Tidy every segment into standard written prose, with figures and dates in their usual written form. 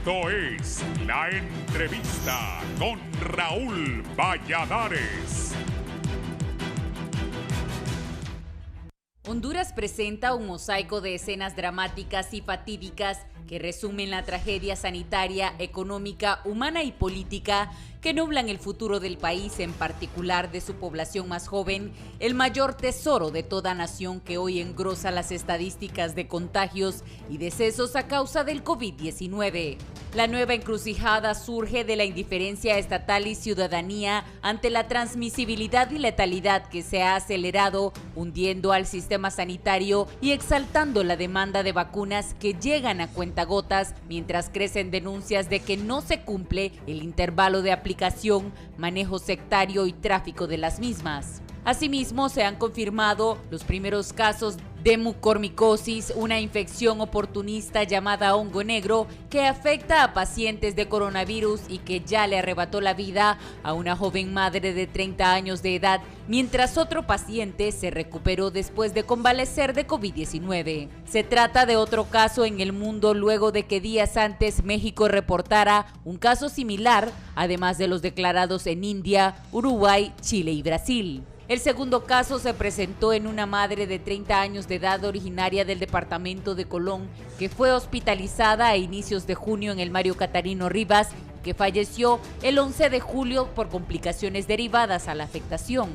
Esto es La Entrevista con Raúl Valladares. Honduras presenta un mosaico de escenas dramáticas y fatídicas que resumen la tragedia sanitaria, económica, humana y política que nublan el futuro del país, en particular de su población más joven, el mayor tesoro de toda nación que hoy engrosa las estadísticas de contagios y decesos a causa del COVID-19. La nueva encrucijada surge de la indiferencia estatal y ciudadanía ante la transmisibilidad y letalidad que se ha acelerado, hundiendo al sistema sanitario y exaltando la demanda de vacunas que llegan a cuentagotas, mientras crecen denuncias de que no se cumple el intervalo de aplicación, manejo sectario y tráfico de las mismas. Asimismo, se han confirmado los primeros casos de mucormicosis, una infección oportunista llamada hongo negro que afecta a pacientes de coronavirus y que ya le arrebató la vida a una joven madre de 30 años de edad, mientras otro paciente se recuperó después de convalecer de COVID-19. Se trata de otro caso en el mundo luego de que días antes México reportara un caso similar, además de los declarados en India, Uruguay, Chile y Brasil. El segundo caso se presentó en una madre de 30 años de edad originaria del departamento de Colón, que fue hospitalizada a inicios de junio en el Mario Catarino Rivas, que falleció el 11 de julio por complicaciones derivadas a la afectación.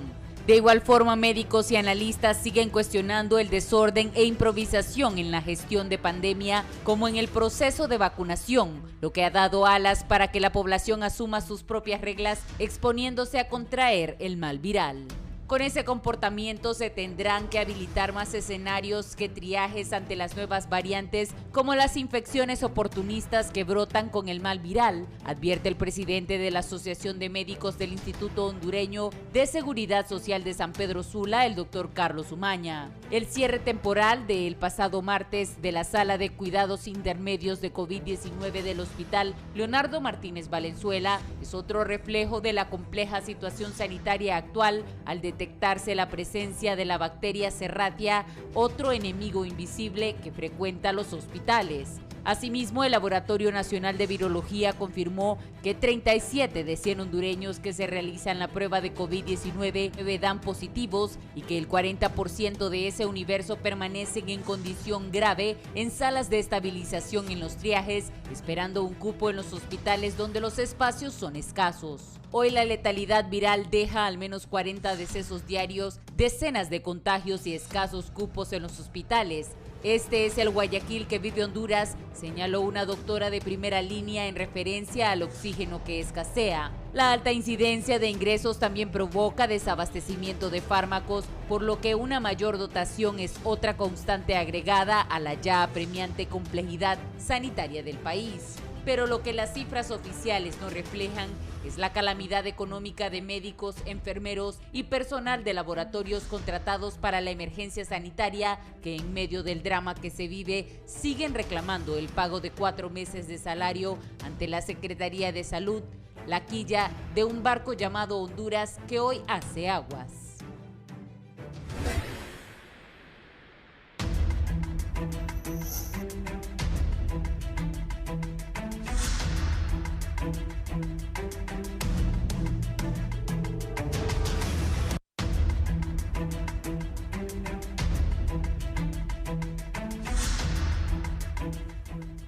De igual forma, médicos y analistas siguen cuestionando el desorden e improvisación en la gestión de pandemia como en el proceso de vacunación, lo que ha dado alas para que la población asuma sus propias reglas, exponiéndose a contraer el mal viral. Con ese comportamiento se tendrán que habilitar más escenarios que triajes ante las nuevas variantes, como las infecciones oportunistas que brotan con el mal viral, advierte el presidente de la Asociación de Médicos del Instituto Hondureño de Seguridad Social de San Pedro Sula, el doctor Carlos Umaña. El cierre temporal del pasado martes de la Sala de Cuidados Intermedios de COVID-19 del Hospital Leonardo Martínez Valenzuela es otro reflejo de la compleja situación sanitaria actual al detectarse la presencia de la bacteria Serratia, otro enemigo invisible que frecuenta los hospitales. Asimismo, el Laboratorio Nacional de Virología confirmó que 37 de 100 hondureños que se realizan la prueba de COVID-19 dan positivos y que el 40% de ese universo permanecen en condición grave en salas de estabilización en los triajes, esperando un cupo en los hospitales donde los espacios son escasos. Hoy la letalidad viral deja al menos 40 decesos diarios, decenas de contagios y escasos cupos en los hospitales. Este es el Guayaquil que vive Honduras, señaló una doctora de primera línea en referencia al oxígeno que escasea. La alta incidencia de ingresos también provoca desabastecimiento de fármacos, por lo que una mayor dotación es otra constante agregada a la ya apremiante complejidad sanitaria del país. Pero lo que las cifras oficiales no reflejan es la calamidad económica de médicos, enfermeros y personal de laboratorios contratados para la emergencia sanitaria que en medio del drama que se vive siguen reclamando el pago de 4 meses de salario ante la Secretaría de Salud, la quilla de un barco llamado Honduras que hoy hace aguas.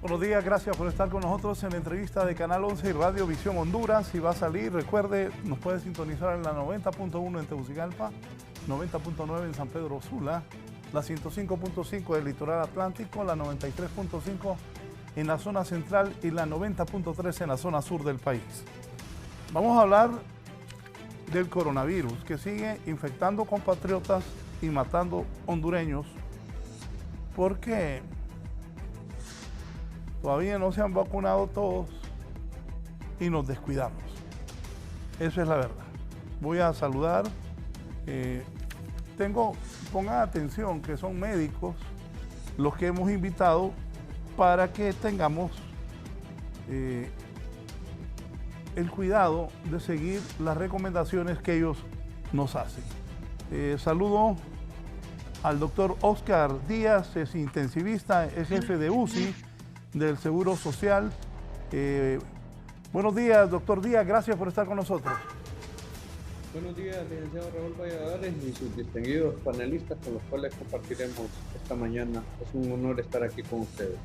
Buenos días, gracias por estar con nosotros en la entrevista de Canal 11 y Radio Visión Honduras. Si va a salir, recuerde, nos puede sintonizar en la 90.1 en Tegucigalpa, 90.9 en San Pedro Sula, la 105.5 del Litoral Atlántico, la 93.5 en la zona central y la 90.3 en la zona sur del país. Vamos a hablar del coronavirus que sigue infectando compatriotas y matando hondureños porque todavía no se han vacunado todos y nos descuidamos. Eso es la verdad. Voy a saludar. Pongan atención que son médicos los que hemos invitado para que tengamos el cuidado de seguir las recomendaciones que ellos nos hacen. Saludo al doctor Oscar Díaz, es intensivista, es jefe de UCI del Seguro Social Buenos días, doctor Díaz, gracias por estar con nosotros. Buenos días, licenciado Raúl Valladares y sus distinguidos panelistas con los cuales compartiremos esta mañana. Es un honor estar aquí con ustedes.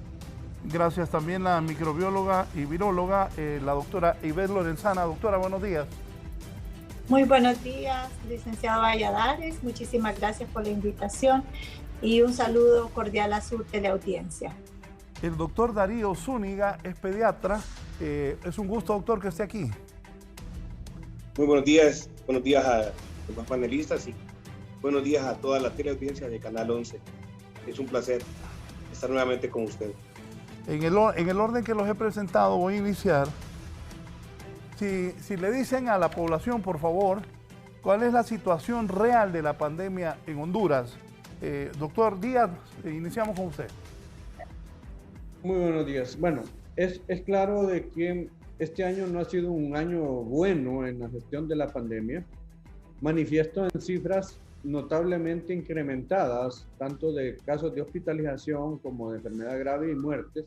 Gracias también la microbióloga y viróloga, la doctora Ivette Lorenzana. Doctora, buenos días. Muy buenos días, licenciado Valladares. Muchísimas gracias por la invitación y un saludo cordial a su teleaudiencia. El doctor Darío Zúñiga es pediatra. Es un gusto, doctor, que esté aquí. Muy buenos días a los panelistas y buenos días a toda la teleaudiencia de Canal 11. Es un placer estar nuevamente con ustedes. En el orden que los he presentado, voy a iniciar. Si le dicen a la población, por favor, cuál es la situación real de la pandemia en Honduras. Doctor Díaz, iniciamos con usted. Muy buenos días. Bueno, es claro de que este año no ha sido un año bueno en la gestión de la pandemia. Manifiesto en cifras notablemente incrementadas, tanto de casos de hospitalización como de enfermedad grave y muertes,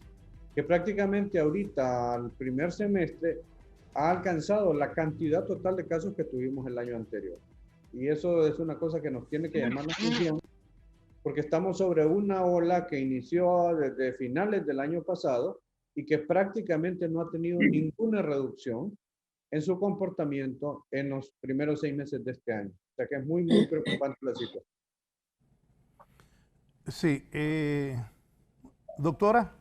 que prácticamente ahorita, al primer semestre, ha alcanzado la cantidad total de casos que tuvimos el año anterior. Y eso es una cosa que nos tiene que llamar la atención, porque estamos sobre una ola que inició desde finales del año pasado y que prácticamente no ha tenido ninguna reducción en su comportamiento en los primeros 6 meses de este año. O sea que es muy preocupante la situación. Sí. Doctora,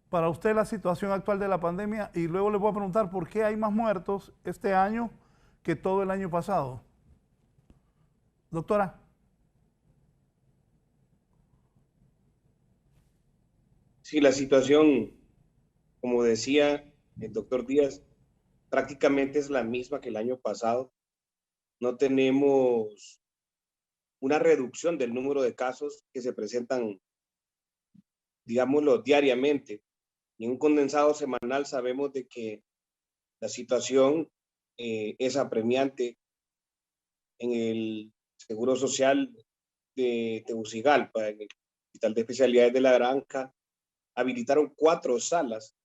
para usted la situación actual de la pandemia, y luego le voy a preguntar por qué hay más muertos este año que todo el año pasado. Doctora. Sí, la situación, como decía el doctor Díaz, prácticamente es la misma que el año pasado. No tenemos una reducción del número de casos que se presentan, digámoslo, diariamente. En un condensado semanal sabemos de que la situación es apremiante. En el Seguro Social de Tegucigalpa, en el Hospital de Especialidades de la Granja, habilitaron 4 salas,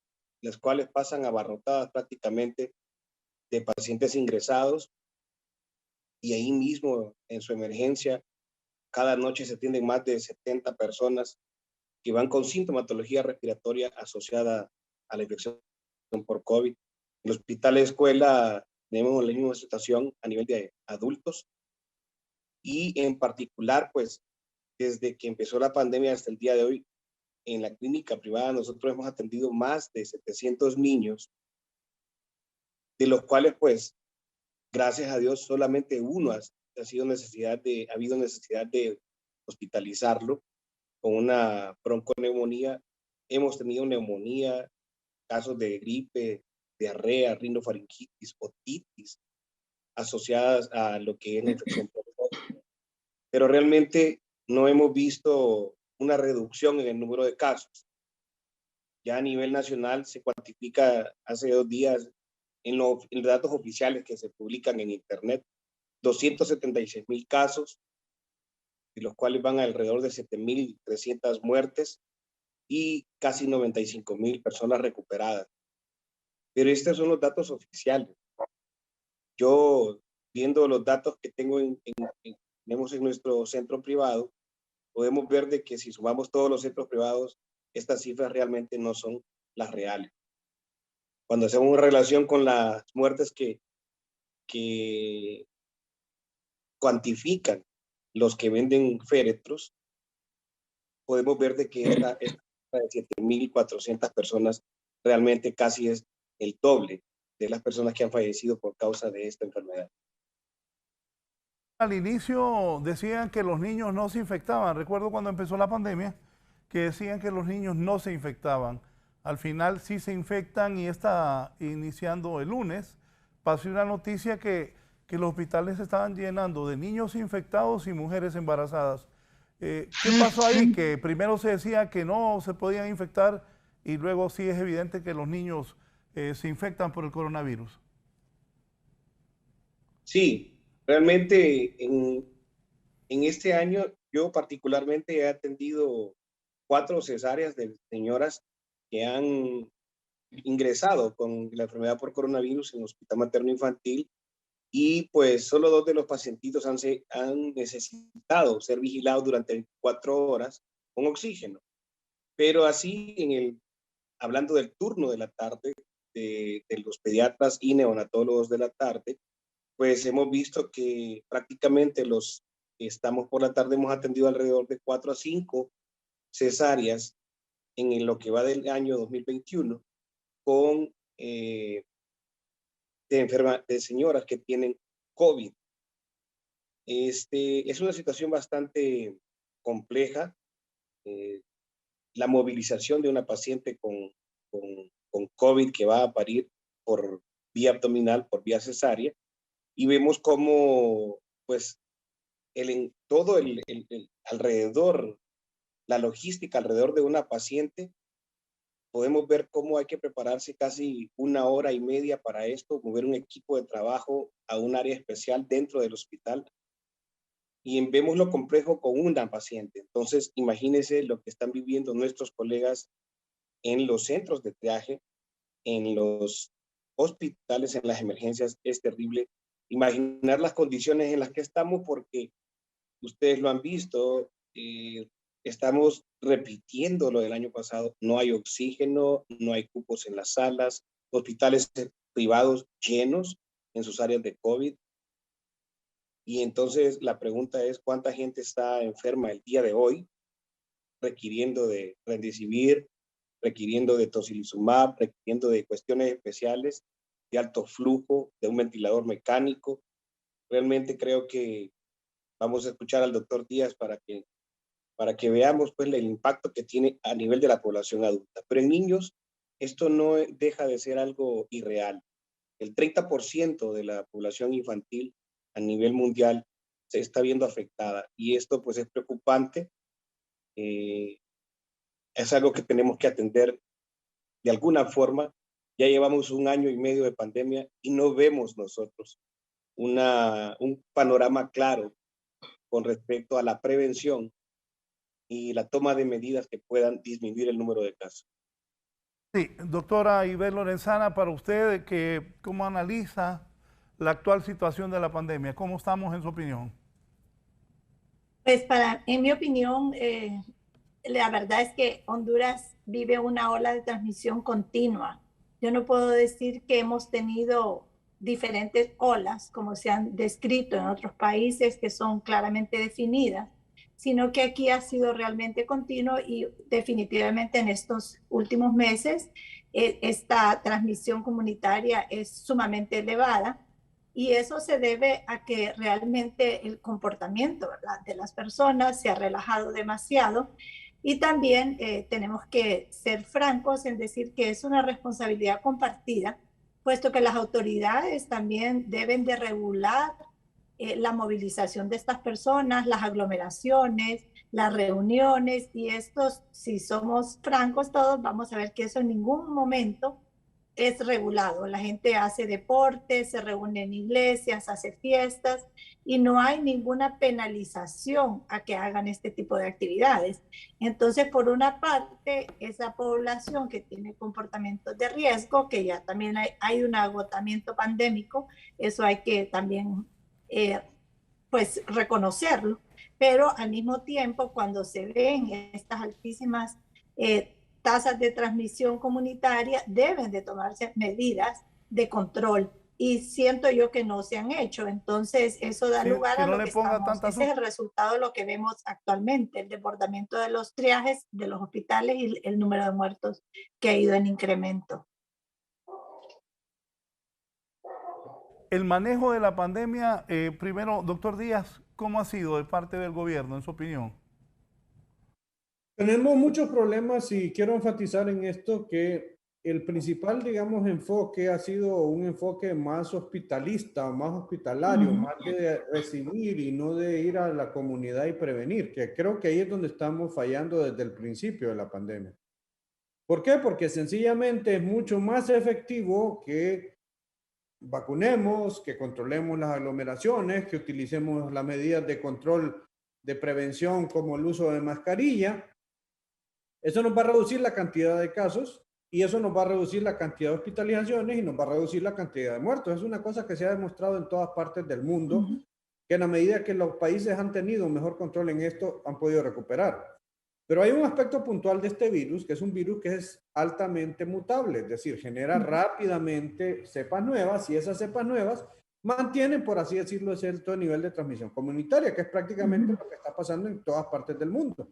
las cuales pasan abarrotadas prácticamente de pacientes ingresados, y ahí mismo en su emergencia cada noche se atienden más de 70 personas que van con sintomatología respiratoria asociada a la infección por COVID. En el hospital de escuela tenemos la misma situación a nivel de adultos, y en particular, pues, desde que empezó la pandemia hasta el día de hoy, en la clínica privada nosotros hemos atendido más de 700 niños, de los cuales, pues, gracias a Dios, solamente uno ha habido necesidad de hospitalizarlo con una bronconeumonía. Hemos tenido neumonía, casos de gripe, diarrea, rinofaringitis, otitis, asociadas a lo que es la infección por COVID. Pero realmente no hemos visto una reducción en el número de casos. Ya a nivel nacional se cuantifica hace 2 días en los datos oficiales que se publican en Internet, 276,000 casos, de los cuales van alrededor de 7,300 muertes y casi 95,000 personas recuperadas. Pero estos son los datos oficiales. Yo, viendo los datos que tenemos en nuestro centro privado, podemos ver de que si sumamos todos los centros privados, estas cifras realmente no son las reales. Cuando hacemos una relación con las muertes que cuantifican los que venden féretros, podemos ver de que esta de 7,400 personas realmente casi es el doble de las personas que han fallecido por causa de esta enfermedad. Al inicio decían que los niños no se infectaban. Recuerdo cuando empezó la pandemia que decían que los niños no se infectaban. Al final sí se infectan, y está iniciando el lunes. Pasó una noticia que los hospitales se estaban llenando de niños infectados y mujeres embarazadas. ¿Qué pasó ahí? Que primero se decía que no se podían infectar y luego sí es evidente que los niños se infectan por el coronavirus. Sí, realmente en este año yo particularmente he atendido 4 cesáreas de señoras que han ingresado con la enfermedad por coronavirus en el Hospital Materno Infantil, y pues solo 2 de los pacientitos han necesitado ser vigilados durante 4 horas con oxígeno. Pero así, hablando del turno de la tarde, de los pediatras y neonatólogos de la tarde, pues hemos visto que prácticamente los que estamos por la tarde hemos atendido alrededor de 4 a 5 cesáreas en lo que va del año 2021 con de señoras que tienen COVID. Es una situación bastante compleja. La movilización de una paciente con COVID que va a parir por vía abdominal, por vía cesárea, y vemos cómo, pues, todo el alrededor, la logística alrededor de una paciente, podemos ver cómo hay que prepararse casi 1 hora y media para esto, mover un equipo de trabajo a un área especial dentro del hospital, y vemos lo complejo con una paciente. Entonces, imagínense lo que están viviendo nuestros colegas en los centros de triaje, en los hospitales, en las emergencias. Es terrible imaginar las condiciones en las que estamos, porque ustedes lo han visto, estamos repitiendo lo del año pasado. No hay oxígeno, no hay cupos en las salas, hospitales privados llenos en sus áreas de COVID. Y entonces la pregunta es, ¿cuánta gente está enferma el día de hoy, requiriendo de Remdesivir, requiriendo de tocilizumab, requiriendo de cuestiones especiales, de alto flujo, de un ventilador mecánico? Realmente creo que vamos a escuchar al doctor Díaz para que veamos pues el impacto que tiene a nivel de la población adulta. Pero en niños esto no deja de ser algo irreal. El 30% de la población infantil a nivel mundial se está viendo afectada, y esto pues es preocupante. Es algo que tenemos que atender de alguna forma. Ya llevamos 1 año y medio de pandemia y no vemos nosotros un panorama claro con respecto a la prevención y la toma de medidas que puedan disminuir el número de casos. Sí, doctora Ivette Lorenzana, para usted, ¿cómo analiza la actual situación de la pandemia? ¿Cómo estamos en su opinión? Pues en mi opinión, la verdad es que Honduras vive una ola de transmisión continua. Yo no puedo decir que hemos tenido diferentes olas, como se han descrito en otros países que son claramente definidas, sino que aquí ha sido realmente continuo, y definitivamente en estos últimos meses esta transmisión comunitaria es sumamente elevada. Y eso se debe a que realmente el comportamiento, ¿verdad?, de las personas se ha relajado demasiado. Y también tenemos que ser francos en decir que es una responsabilidad compartida, puesto que las autoridades también deben de regular la movilización de estas personas, las aglomeraciones, las reuniones, y estos, si somos francos todos, vamos a ver que eso en ningún momento es regulado. La gente hace deporte, se reúne en iglesias, hace fiestas, y no hay ninguna penalización a que hagan este tipo de actividades. Entonces, por una parte, esa población que tiene comportamientos de riesgo, que ya también hay un agotamiento pandémico, eso hay que también pues reconocerlo, pero al mismo tiempo, cuando se ven estas altísimas tasas de transmisión comunitaria, deben de tomarse medidas de control, y siento yo que no se han hecho. Entonces eso da lugar a lo que estamos. Ese es el resultado de lo que vemos actualmente, el desbordamiento de los triajes de los hospitales y el número de muertos que ha ido en incremento. El manejo de la pandemia, primero, doctor Díaz, ¿cómo ha sido de parte del gobierno, en su opinión? Tenemos muchos problemas, y quiero enfatizar en esto que el principal, digamos, enfoque ha sido un enfoque más hospitalista, más hospitalario, más de recibir y no de ir a la comunidad y prevenir, que creo que ahí es donde estamos fallando desde el principio de la pandemia. ¿Por qué? Porque sencillamente es mucho más efectivo que vacunemos, que controlemos las aglomeraciones, que utilicemos las medidas de control de prevención como el uso de mascarilla, Eso nos va a reducir la cantidad de casos y eso nos va a reducir la cantidad de hospitalizaciones y nos va a reducir la cantidad de muertos. Es una cosa que se ha demostrado en todas partes del mundo, que en la medida que los países han tenido un mejor control en esto, han podido recuperar. Pero hay un aspecto puntual de este virus, que es un virus que es altamente mutable, es decir, genera rápidamente cepas nuevas y esas cepas nuevas mantienen, por así decirlo, cierto nivel de transmisión comunitaria, que es prácticamente lo que está pasando en todas partes del mundo.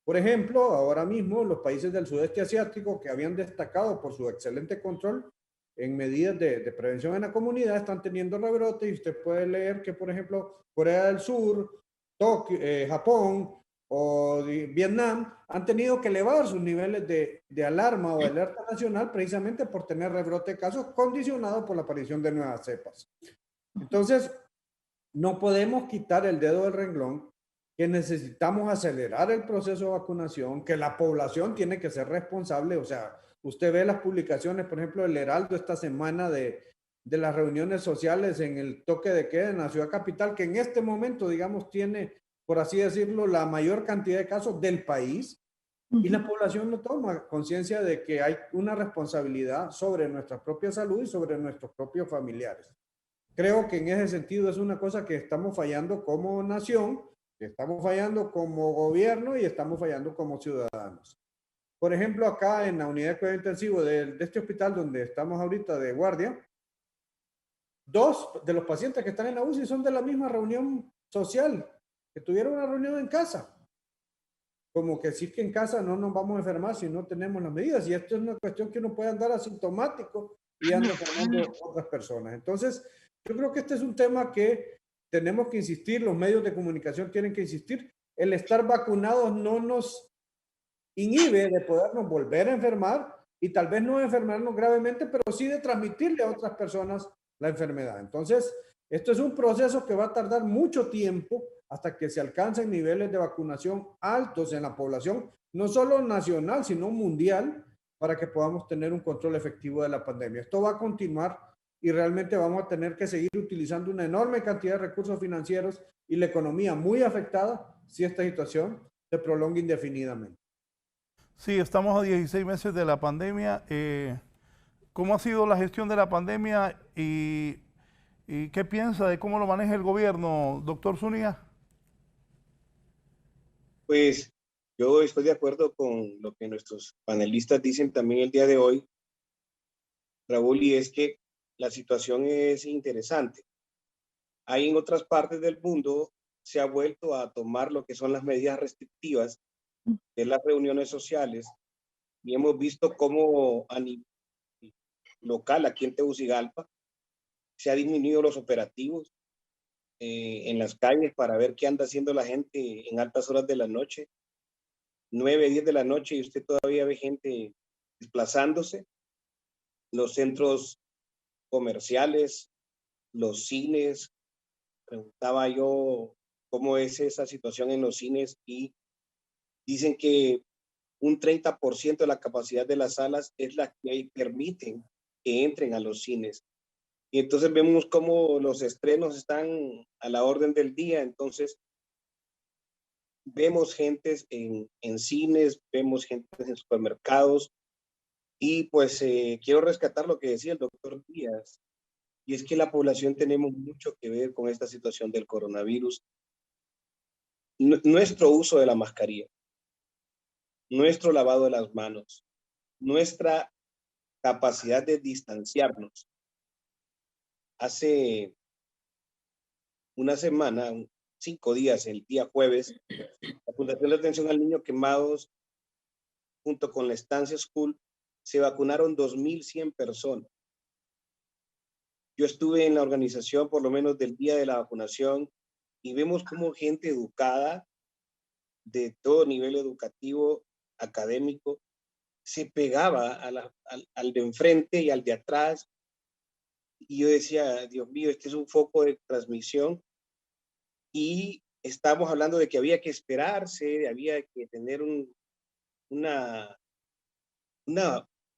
Por ejemplo, ahora mismo los países del sudeste asiático que habían destacado por su excelente control en medidas de prevención en la comunidad están teniendo rebrotes y usted puede leer que, por ejemplo, Corea del Sur, Tokio, Japón o Vietnam han tenido que elevar sus niveles de alarma o de alerta nacional precisamente por tener rebrote de casos condicionados por la aparición de nuevas cepas. Entonces, no podemos quitar el dedo del renglón, que necesitamos acelerar el proceso de vacunación, que la población tiene que ser responsable. O sea, usted ve las publicaciones, por ejemplo, del Heraldo esta semana de las reuniones sociales en el toque de queda en la ciudad capital, que en este momento, digamos, tiene, por así decirlo, la mayor cantidad de casos del país, y la población no toma conciencia de que hay una responsabilidad sobre nuestra propia salud y sobre nuestros propios familiares. Creo que en ese sentido es una cosa que estamos fallando como nación, que estamos fallando como gobierno y estamos fallando como ciudadanos. Por ejemplo, acá en la unidad de cuidado intensivo de este hospital donde estamos ahorita de guardia, 2 de los pacientes que están en la UCI son de la misma reunión social, que tuvieron una reunión en casa. Como que si es que en casa no nos vamos a enfermar si no tenemos las medidas. Y esto es una cuestión que uno puede andar asintomático y anda enfermando a otras personas. Entonces, yo creo que este es un tema que tenemos que insistir, los medios de comunicación tienen que insistir. El estar vacunados no nos inhibe de podernos volver a enfermar y tal vez no enfermarnos gravemente, pero sí de transmitirle a otras personas la enfermedad. Entonces, esto es un proceso que va a tardar mucho tiempo hasta que se alcancen niveles de vacunación altos en la población, no solo nacional, sino mundial, para que podamos tener un control efectivo de la pandemia. Esto va a continuar y realmente vamos a tener que seguir utilizando una enorme cantidad de recursos financieros y la economía muy afectada si esta situación se prolonga indefinidamente. Sí, estamos a 16 meses de la pandemia. ¿Cómo ha sido la gestión de la pandemia y qué piensa de cómo lo maneja el gobierno, doctor Zúñiga? Pues yo estoy de acuerdo con lo que nuestros panelistas dicen también el día de hoy, Raúl, y es que la situación es interesante. Ahí en otras partes del mundo se ha vuelto a tomar lo que son las medidas restrictivas de las reuniones sociales y hemos visto cómo a nivel local aquí en Tegucigalpa se ha disminuido los operativos en las calles para ver qué anda haciendo la gente en altas horas de la noche, 9, 10 de la noche, y usted todavía ve gente desplazándose. Los centros comerciales, los cines, preguntaba yo cómo es esa situación en los cines y dicen que un 30% de la capacidad de las salas es la que permiten que entren a los cines. Y entonces vemos cómo los estrenos están a la orden del día. Entonces vemos gente en cines, vemos gente en supermercados. Y pues quiero rescatar lo que decía el doctor Díaz. Y es que la población tenemos mucho que ver con esta situación del coronavirus. Nuestro uso de la mascarilla, nuestro lavado de las manos, nuestra capacidad de distanciarnos. Hace una semana, 5 días, el día jueves, la Fundación de Atención al Niño Quemados, junto con la Estancia School, se vacunaron 2.100 personas. Yo estuve en la organización por lo menos del día de la vacunación y vemos cómo gente educada de todo nivel educativo, académico, se pegaba al de enfrente y al de atrás. Y yo decía, Dios mío, este es un foco de transmisión. Y estamos hablando de que había que esperarse, había que tener una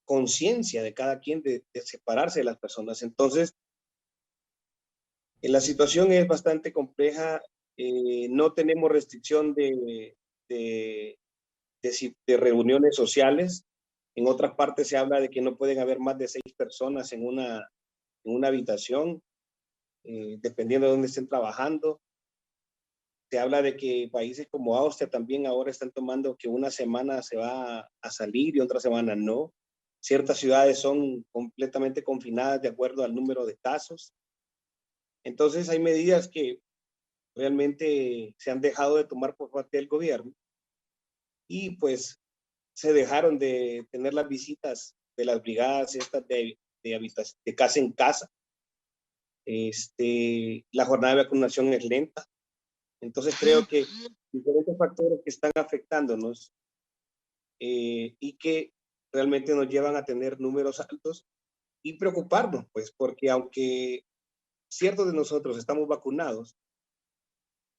conciencia de cada quien de separarse de las personas. Entonces, la situación es bastante compleja. No tenemos restricción de de reuniones sociales. En otras partes se habla de que no pueden haber más de 6 personas en una habitación, dependiendo de dónde estén trabajando. Se habla de que países como Austria también ahora están tomando que una semana se va a salir y otra semana no. Ciertas ciudades son completamente confinadas de acuerdo al número de casos. Entonces hay medidas que realmente se han dejado de tomar por parte del gobierno y pues se dejaron de tener las visitas de las brigadas estas de casa en casa. La jornada de vacunación es lenta. Entonces creo que diferentes factores que están afectándonos y que realmente nos llevan a tener números altos y preocuparnos, pues, porque aunque ciertos de nosotros estamos vacunados,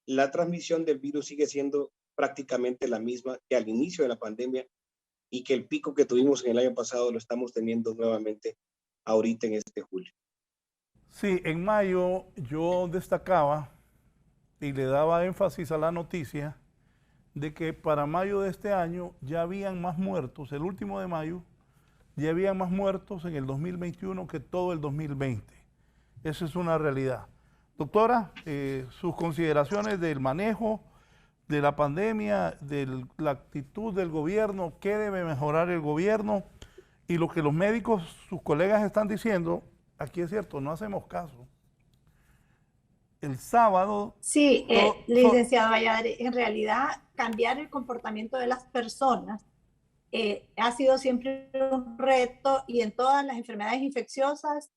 la transmisión del virus sigue siendo prácticamente la misma que al inicio de la pandemia y que el pico que tuvimos en el año pasado lo estamos teniendo nuevamente ahorita en este julio. Sí, en mayo yo destacaba y le daba énfasis a la noticia de que para mayo de este año ya habían más muertos, el último de mayo, ya había más muertos en el 2021 que todo el 2020. Esa es una realidad. Doctora, sus consideraciones del manejo de la pandemia, de la actitud del gobierno, qué debe mejorar el gobierno y lo que los médicos, sus colegas están diciendo, aquí es cierto, no hacemos caso. El sábado... Sí, licenciado Valladares, en realidad cambiar el comportamiento de las personas ha sido siempre un reto y en todas las enfermedades infecciosas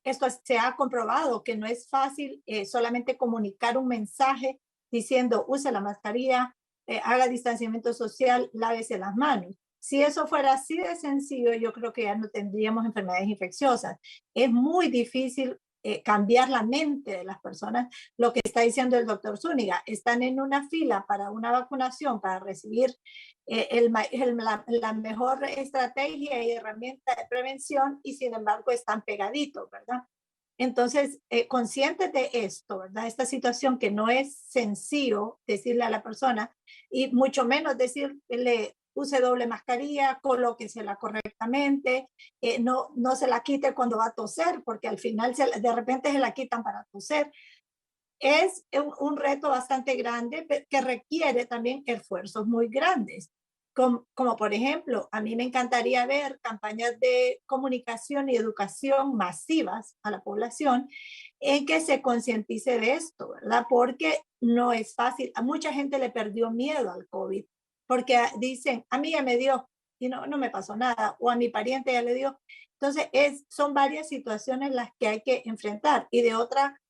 esto se ha comprobado que no es fácil solamente comunicar un mensaje diciendo use la mascarilla, haga distanciamiento social, lávese las manos. Si eso fuera así de sencillo, yo creo que ya no tendríamos enfermedades infecciosas. Es muy difícil cambiar la mente de las personas. Lo que está diciendo el doctor Zúñiga, están en una fila para una vacunación, para recibir la mejor estrategia y herramienta de prevención y sin embargo están pegaditos, ¿verdad? Entonces, conscientes de esto, ¿verdad? Esta situación que no es sencillo decirle a la persona y mucho menos decirle use doble mascarilla, colóquesela correctamente, no se la quite cuando va a toser, porque al final de repente se la quitan para toser. Es un reto bastante grande que requiere también esfuerzos muy grandes. Como por ejemplo, a mí me encantaría ver campañas de comunicación y educación masivas a la población en que se concientice de esto, ¿verdad? Porque no es fácil. A mucha gente le perdió miedo al COVID, porque dicen, a mí ya me dio y no me pasó nada, o a mi pariente ya le dio. Entonces, son varias situaciones las que hay que enfrentar y de otra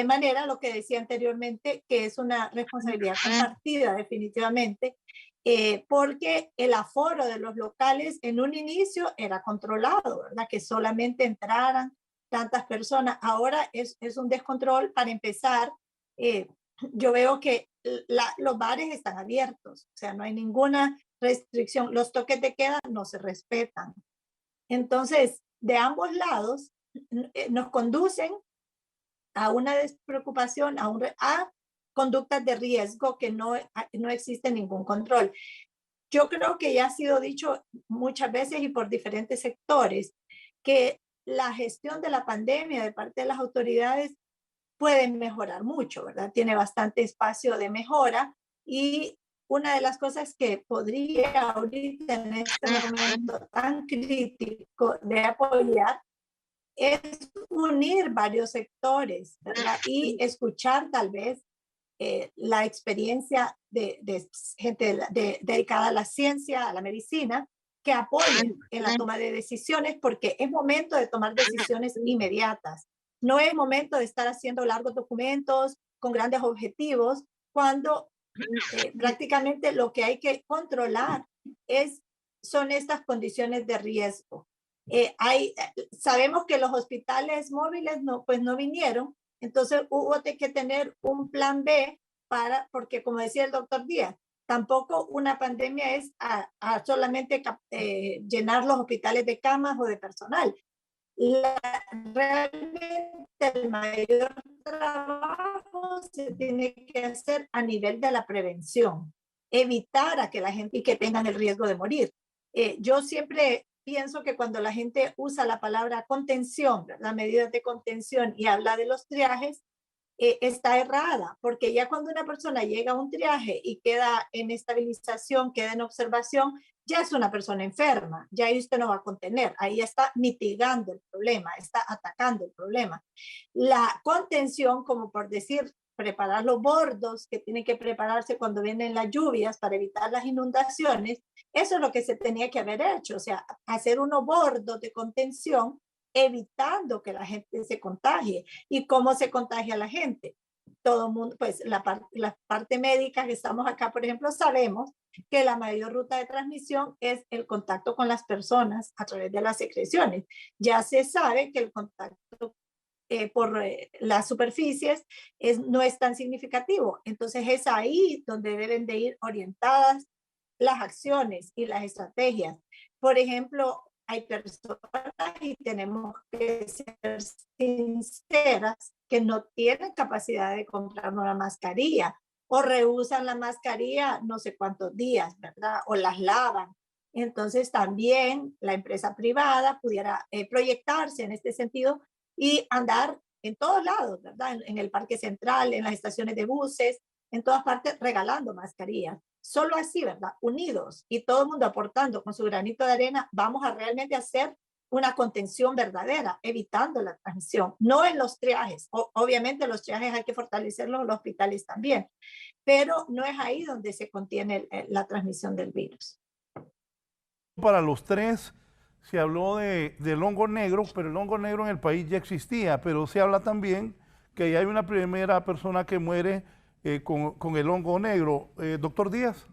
manera, lo que decía anteriormente, que es una responsabilidad compartida definitivamente, porque el aforo de los locales en un inicio era controlado, ¿verdad? Que solamente entraran tantas personas. Ahora es un descontrol. Para empezar, yo veo que los bares están abiertos, o sea, no hay ninguna restricción. Los toques de queda no se respetan. Entonces, de ambos lados nos conducen a una despreocupación, a conductas de riesgo que no existe ningún control. Yo creo que ya ha sido dicho muchas veces y por diferentes sectores que la gestión de la pandemia de parte de las autoridades puede mejorar mucho, ¿verdad? Tiene bastante espacio de mejora y una de las cosas que podría ahorita en este momento tan crítico de apoyar es unir varios sectores, ¿verdad? Y escuchar tal vez la experiencia de gente dedicada a la ciencia, a la medicina, que apoyen en la toma de decisiones, porque es momento de tomar decisiones inmediatas. No es momento de estar haciendo largos documentos con grandes objetivos, cuando prácticamente lo que hay que controlar son estas condiciones de riesgo. Sabemos que los hospitales móviles no vinieron, entonces hubo que tener un plan B porque como decía el doctor Díaz, tampoco una pandemia es a solamente llenar los hospitales de camas o de personal. Realmente el mayor trabajo se tiene que hacer a nivel de la prevención. evitar a que la gente y que tengan el riesgo de morir. Yo siempre pienso que cuando la gente usa la palabra contención, las medidas de contención y habla de los triajes, está errada, porque ya cuando una persona llega a un triaje y queda en estabilización, queda en observación, ya es una persona enferma, ya ahí usted no va a contener, ahí está mitigando el problema, está atacando el problema. La contención, como por decir, preparar los bordos que tienen que prepararse cuando vienen las lluvias para evitar las inundaciones, eso es lo que se tenía que haber hecho, o sea, hacer unos bordos de contención evitando que la gente se contagie. ¿Y cómo se contagia la gente? Todo el mundo, pues la parte médica que estamos acá, por ejemplo, sabemos que la mayor ruta de transmisión es el contacto con las personas a través de las secreciones. Ya se sabe que el contacto por las superficies no es tan significativo. Entonces es ahí donde deben de ir orientadas las acciones y las estrategias. Por ejemplo, hay personas, y tenemos que ser sinceras, que no tienen capacidad de comprar una mascarilla o reusan la mascarilla no sé cuántos días, ¿verdad? O las lavan. Entonces también la empresa privada pudiera proyectarse en este sentido y andar en todos lados, ¿verdad? En el Parque Central, en las estaciones de buses, en todas partes regalando mascarillas. Solo así, ¿verdad? Unidos y todo el mundo aportando con su granito de arena, vamos a realmente hacer una contención verdadera, evitando la transmisión, no en los triajes. Obviamente los triajes hay que fortalecerlos, los hospitales también, pero no es ahí donde se contiene la transmisión del virus. Para los tres se habló del hongo negro, pero el hongo negro en el país ya existía, pero se habla también que ya hay una primera persona que muere con el hongo negro. Doctor Díaz.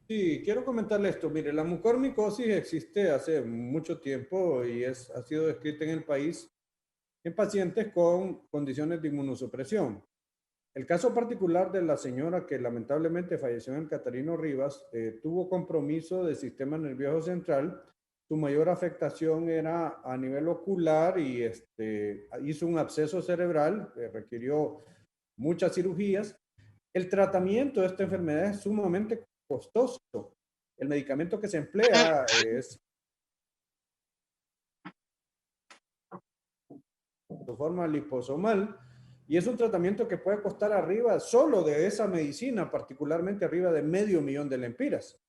Sí, quiero comentarle esto. Mire, la mucormicosis existe hace mucho tiempo y ha sido descrita en el país en pacientes con condiciones de inmunosupresión. El caso particular de la señora que lamentablemente falleció en el Catarino Rivas tuvo compromiso del sistema nervioso central. Su mayor afectación era a nivel ocular y hizo un absceso cerebral, requirió muchas cirugías. El tratamiento de esta enfermedad es sumamente costoso. El medicamento que se emplea es de forma liposomal y es un tratamiento que puede costar arriba, solo de esa medicina, particularmente arriba de $500,000 de lempiras.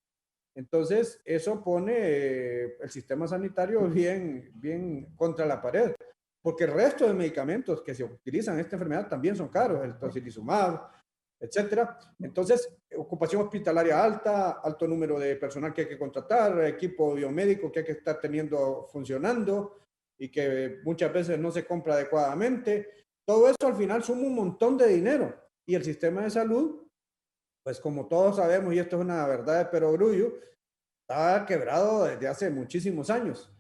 Entonces, eso pone el sistema sanitario bien contra la pared, porque el resto de medicamentos que se utilizan en esta enfermedad también son caros, el tocilizumab, etcétera. Entonces, ocupación hospitalaria alta, alto número de personal que hay que contratar, equipo biomédico que hay que estar teniendo funcionando y que muchas veces no se compra adecuadamente. Todo eso al final suma un montón de dinero y el sistema de salud, pues como todos sabemos, y esto es una verdad de perogrullo, está quebrado desde hace muchísimos años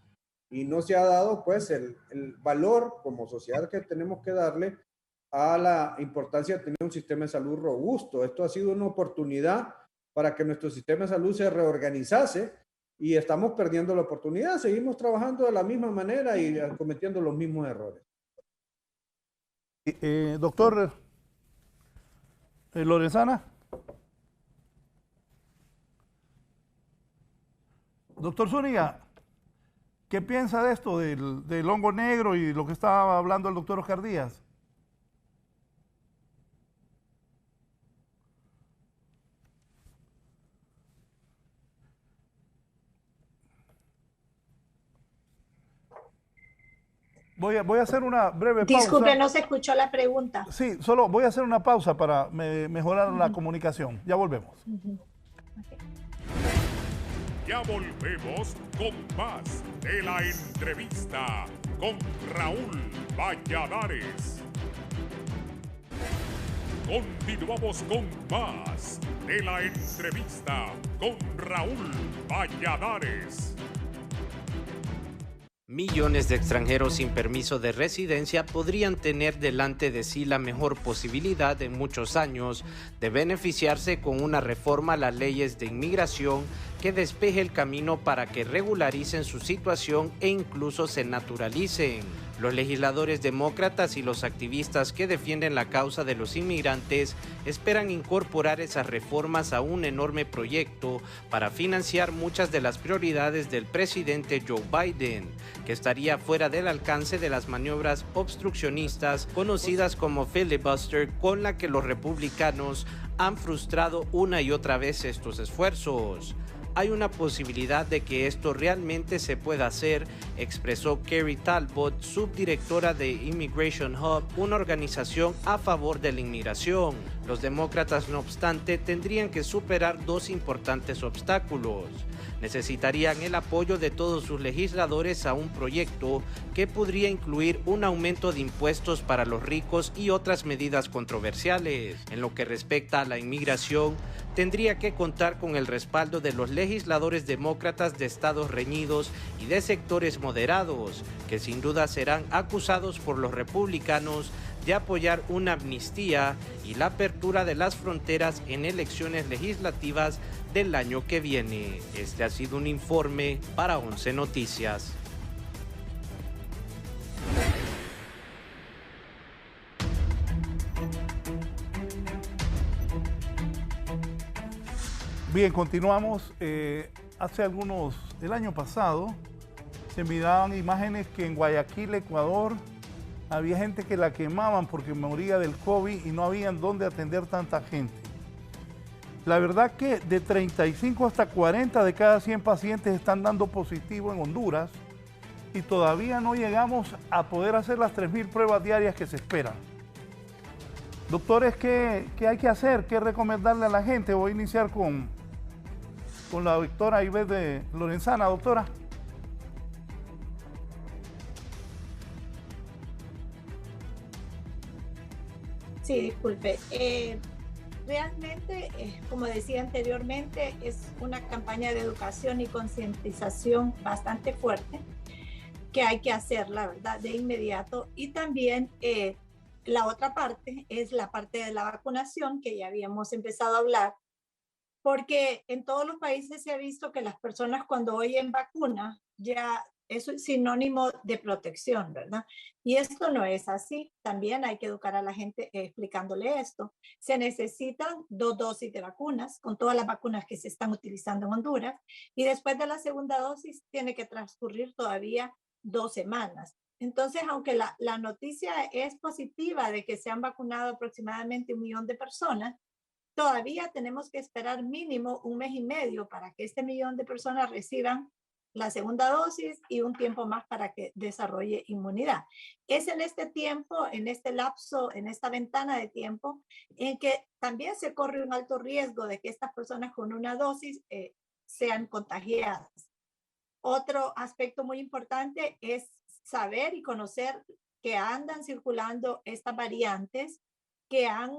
y no se ha dado pues el valor como sociedad que tenemos que darle a la importancia de tener un sistema de salud robusto. Esto ha sido una oportunidad para que nuestro sistema de salud se reorganizase y estamos perdiendo la oportunidad. Seguimos trabajando de la misma manera y cometiendo los mismos errores. Doctor Lorenzana. Doctor Zúñiga, ¿qué piensa de esto, del hongo negro y lo que estaba hablando el doctor Oscar Díaz? Voy a hacer una breve pausa. Disculpe, no se escuchó la pregunta. Sí, solo voy a hacer una pausa para mejorar la comunicación. Ya volvemos. Okay. Ya volvemos con más de la entrevista con Raúl Valladares. Continuamos con más de la entrevista con Raúl Valladares. Millones de extranjeros sin permiso de residencia podrían tener delante de sí la mejor posibilidad en muchos años de beneficiarse con una reforma a las leyes de inmigración que despeje el camino para que regularicen su situación e incluso se naturalicen. Los legisladores demócratas y los activistas que defienden la causa de los inmigrantes esperan incorporar esas reformas a un enorme proyecto para financiar muchas de las prioridades del presidente Joe Biden, que estaría fuera del alcance de las maniobras obstruccionistas conocidas como filibuster, con la que los republicanos han frustrado una y otra vez estos esfuerzos. Hay una posibilidad de que esto realmente se pueda hacer, expresó Carrie Talbot, subdirectora de Immigration Hub, una organización a favor de la inmigración. Los demócratas, no obstante, tendrían que superar dos importantes obstáculos. Necesitarían el apoyo de todos sus legisladores a un proyecto que podría incluir un aumento de impuestos para los ricos y otras medidas controversiales. En lo que respecta a la inmigración, tendría que contar con el respaldo de los legisladores demócratas de estados reñidos y de sectores moderados, que sin duda serán acusados por los republicanos de apoyar una amnistía y la apertura de las fronteras en elecciones legislativas del año que viene. Este ha sido un informe para 11 Noticias. Bien, continuamos. El año pasado, se miraban imágenes que en Guayaquil, Ecuador, había gente que la quemaban porque moría del COVID y no habían dónde atender tanta gente. La verdad que de 35 hasta 40 de cada 100 pacientes están dando positivo en Honduras y todavía no llegamos a poder hacer las 3.000 pruebas diarias que se esperan. Doctores, ¿qué hay que hacer? ¿Qué recomendarle a la gente? Voy a iniciar con la doctora Ivette de Lorenzana. Doctora. Sí, disculpe. Realmente, como decía anteriormente, es una campaña de educación y concientización bastante fuerte que hay que hacer, la verdad, de inmediato. Y también la otra parte es la parte de la vacunación, que ya habíamos empezado a hablar, porque en todos los países se ha visto que las personas cuando oyen vacuna ya eso es sinónimo de protección, ¿verdad? Y esto no es así. También hay que educar a la gente explicándole esto. Se necesitan 2 dosis de vacunas, con todas las vacunas que se están utilizando en Honduras, y después de la segunda dosis tiene que transcurrir todavía 2 semanas. Entonces, aunque la noticia es positiva de que se han vacunado aproximadamente 1 millón de personas, todavía tenemos que esperar mínimo 1 mes y medio para que este 1 millón de personas reciban la segunda dosis y un tiempo más para que desarrolle inmunidad. Es en este tiempo, en este lapso, en esta ventana de tiempo, en que también se corre un alto riesgo de que estas personas con una dosis sean contagiadas. Otro aspecto muy importante es saber y conocer que andan circulando estas variantes que han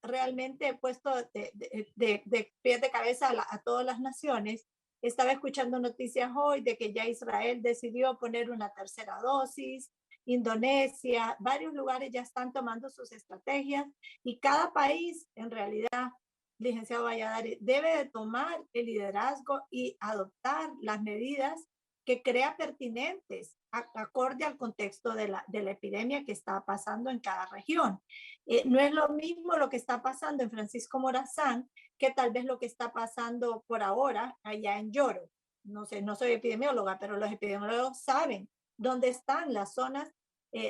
realmente puesto de pies de cabeza a todas las naciones. Estaba escuchando noticias hoy de que ya Israel decidió poner una tercera dosis, Indonesia, varios lugares ya están tomando sus estrategias y cada país, en realidad, licenciado Valladares, debe de tomar el liderazgo y adoptar las medidas que crea pertinentes acorde al contexto de la epidemia que está pasando en cada región. No es lo mismo lo que está pasando en Francisco Morazán que tal vez lo que está pasando por ahora allá en Lloro. No sé, no soy epidemióloga, pero los epidemiólogos saben dónde están las zonas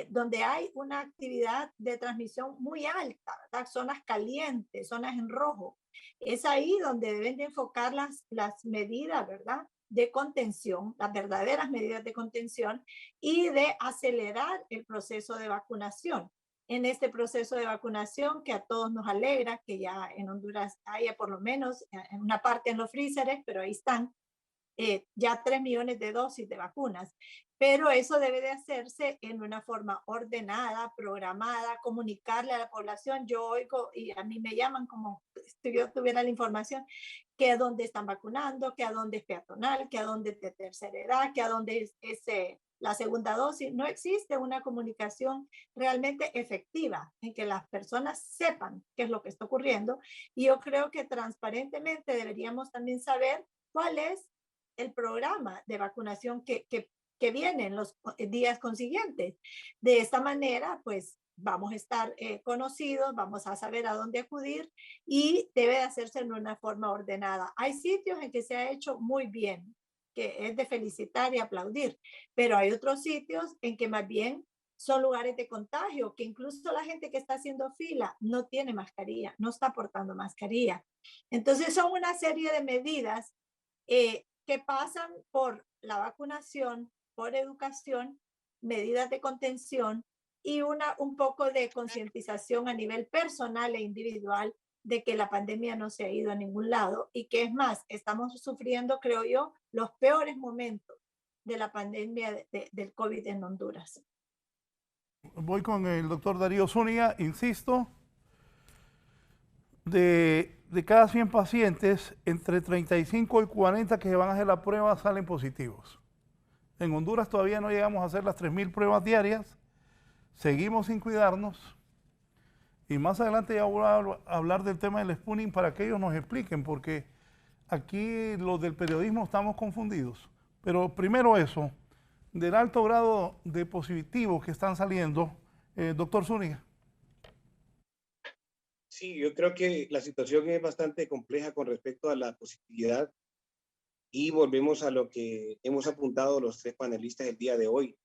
donde hay una actividad de transmisión muy alta, ¿verdad? Zonas calientes, zonas en rojo. Es ahí donde deben de enfocar las medidas, ¿verdad?, de contención, las verdaderas medidas de contención y de acelerar el proceso de vacunación. En este proceso de vacunación que a todos nos alegra, que ya en Honduras haya por lo menos en una parte en los freezers, pero ahí están ya 3 millones de dosis de vacunas. Pero eso debe de hacerse en una forma ordenada, programada, comunicarle a la población. Yo oigo y a mí me llaman como si yo tuviera la información, que a dónde están vacunando, que a dónde es peatonal, que a dónde es de tercera edad, que a dónde es la segunda dosis. No existe una comunicación realmente efectiva en que las personas sepan qué es lo que está ocurriendo. Y yo creo que transparentemente deberíamos también saber cuál es el programa de vacunación que viene en los días consiguientes. De esta manera, pues vamos a estar conocidos, vamos a saber a dónde acudir y debe de hacerse en una forma ordenada. Hay sitios en que se ha hecho muy bien, que es de felicitar y aplaudir, pero hay otros sitios en que más bien son lugares de contagio, que incluso la gente que está haciendo fila no tiene mascarilla, no está portando mascarilla. Entonces son una serie de medidas que pasan por la vacunación, por educación, medidas de contención y un poco de concientización a nivel personal e individual de que la pandemia no se ha ido a ningún lado y que es más, estamos sufriendo, creo yo, los peores momentos de la pandemia del COVID en Honduras. Voy con el doctor Darío Zúñiga, insisto, de cada 100 pacientes, entre 35 y 40 que se van a hacer la prueba salen positivos. En Honduras todavía no llegamos a hacer las 3.000 pruebas diarias, seguimos sin cuidarnos y más adelante ya voy a hablar del tema del spooning para que ellos nos expliquen, porque aquí los del periodismo estamos confundidos. Pero primero eso, del alto grado de positivos que están saliendo, doctor Zúñiga. Sí, yo creo que la situación es bastante compleja con respecto a la positividad y volvemos a lo que hemos apuntado los tres panelistas el día de hoy.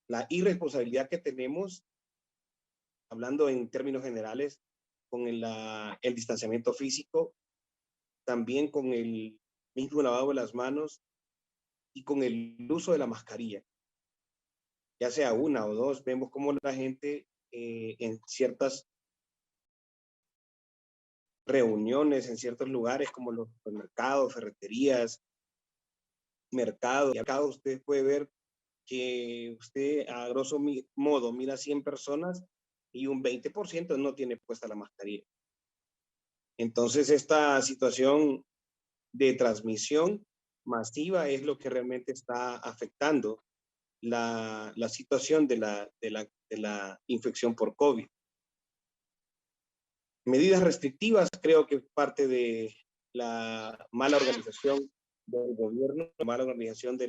La irresponsabilidad que tenemos, hablando en términos generales, con el distanciamiento físico, también con el mismo lavado de las manos y con el uso de la mascarilla. Ya sea una o dos, vemos cómo la gente en ciertas reuniones, en ciertos lugares como los supermercados, ferreterías, mercados, usted puede ver que usted a grosso modo mira 100 personas y un 20% no tiene puesta la mascarilla. Entonces esta situación de transmisión masiva es lo que realmente está afectando la situación de la infección por COVID. Medidas restrictivas, creo que parte de la mala organización del gobierno, la mala organización de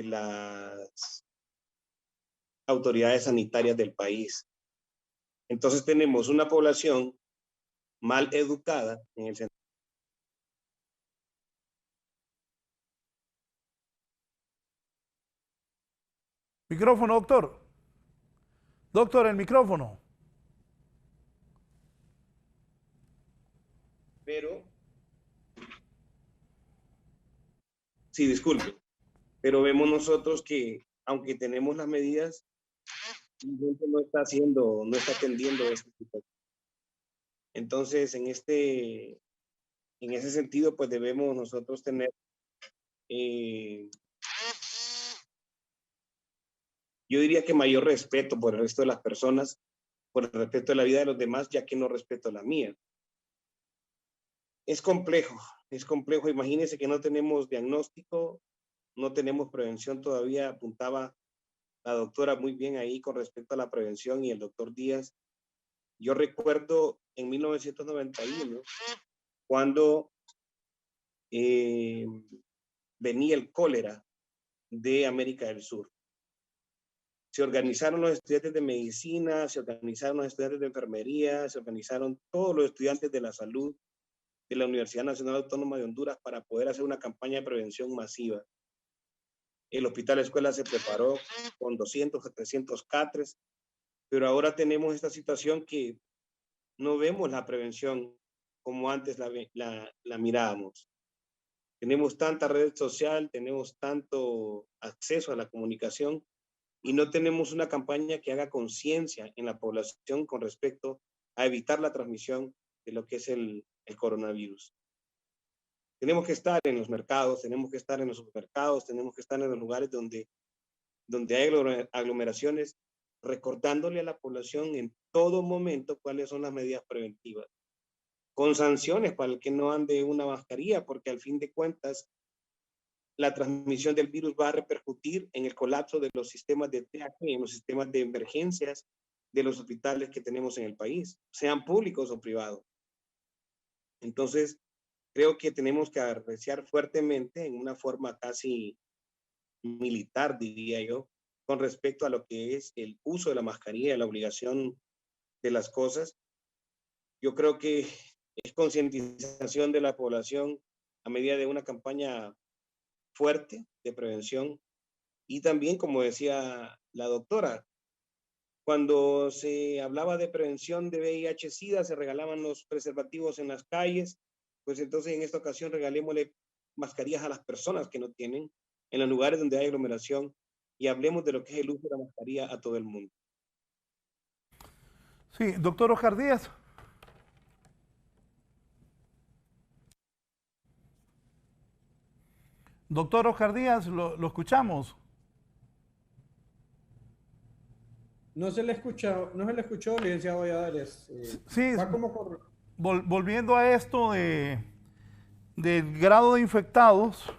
las autoridades sanitarias del país. Entonces tenemos una población mal educada en el sentido. Micrófono, doctor. Doctor, el micrófono. Pero, sí, disculpe, pero vemos nosotros que aunque tenemos las medidas, la gente no está atendiendo esta situación. Entonces, en ese sentido, pues debemos nosotros tener yo diría que mayor respeto por el resto de las personas, por el respeto de la vida de los demás, ya que no respeto la mía. Es complejo. Imagínense que no tenemos diagnóstico, no tenemos prevención todavía. Apuntaba la doctora muy bien ahí con respecto a la prevención y el doctor Díaz. Yo recuerdo en 1991, cuando venía el cólera de América del Sur. Se organizaron los estudiantes de medicina, se organizaron los estudiantes de enfermería, se organizaron todos los estudiantes de la salud de la Universidad Nacional Autónoma de Honduras para poder hacer una campaña de prevención masiva. El Hospital Escuela se preparó con 200 o 300 catres, pero ahora tenemos esta situación que no vemos la prevención como antes la mirábamos. Tenemos tanta red social, tenemos tanto acceso a la comunicación y no tenemos una campaña que haga conciencia en la población con respecto a evitar la transmisión de lo que es el coronavirus. Tenemos que estar en los mercados, tenemos que estar en los supermercados, tenemos que estar en los lugares donde hay aglomeraciones, recordándole a la población en todo momento cuáles son las medidas preventivas, con sanciones para el que no ande una mascarilla, porque al fin de cuentas la transmisión del virus va a repercutir en el colapso de los sistemas de triaje, en los sistemas de emergencias de los hospitales que tenemos en el país, sean públicos o privados. Entonces, creo que tenemos que arreciar fuertemente en una forma casi militar, diría yo, con respecto a lo que es el uso de la mascarilla, la obligación de las cosas. Yo creo que es concientización de la población a medida de una campaña fuerte de prevención. Y también, como decía la doctora, cuando se hablaba de prevención de VIH-Sida, se regalaban los preservativos en las calles, pues entonces en esta ocasión regalémosle mascarillas a las personas que no tienen, en los lugares donde hay aglomeración, y hablemos de lo que es el uso de la mascarilla a todo el mundo. Sí, doctor Oscar Díaz. Doctor Oscar Díaz, lo escuchamos. No se le escuchó, licenciado Valladares. Sí, va como volviendo a esto del grado de infectados,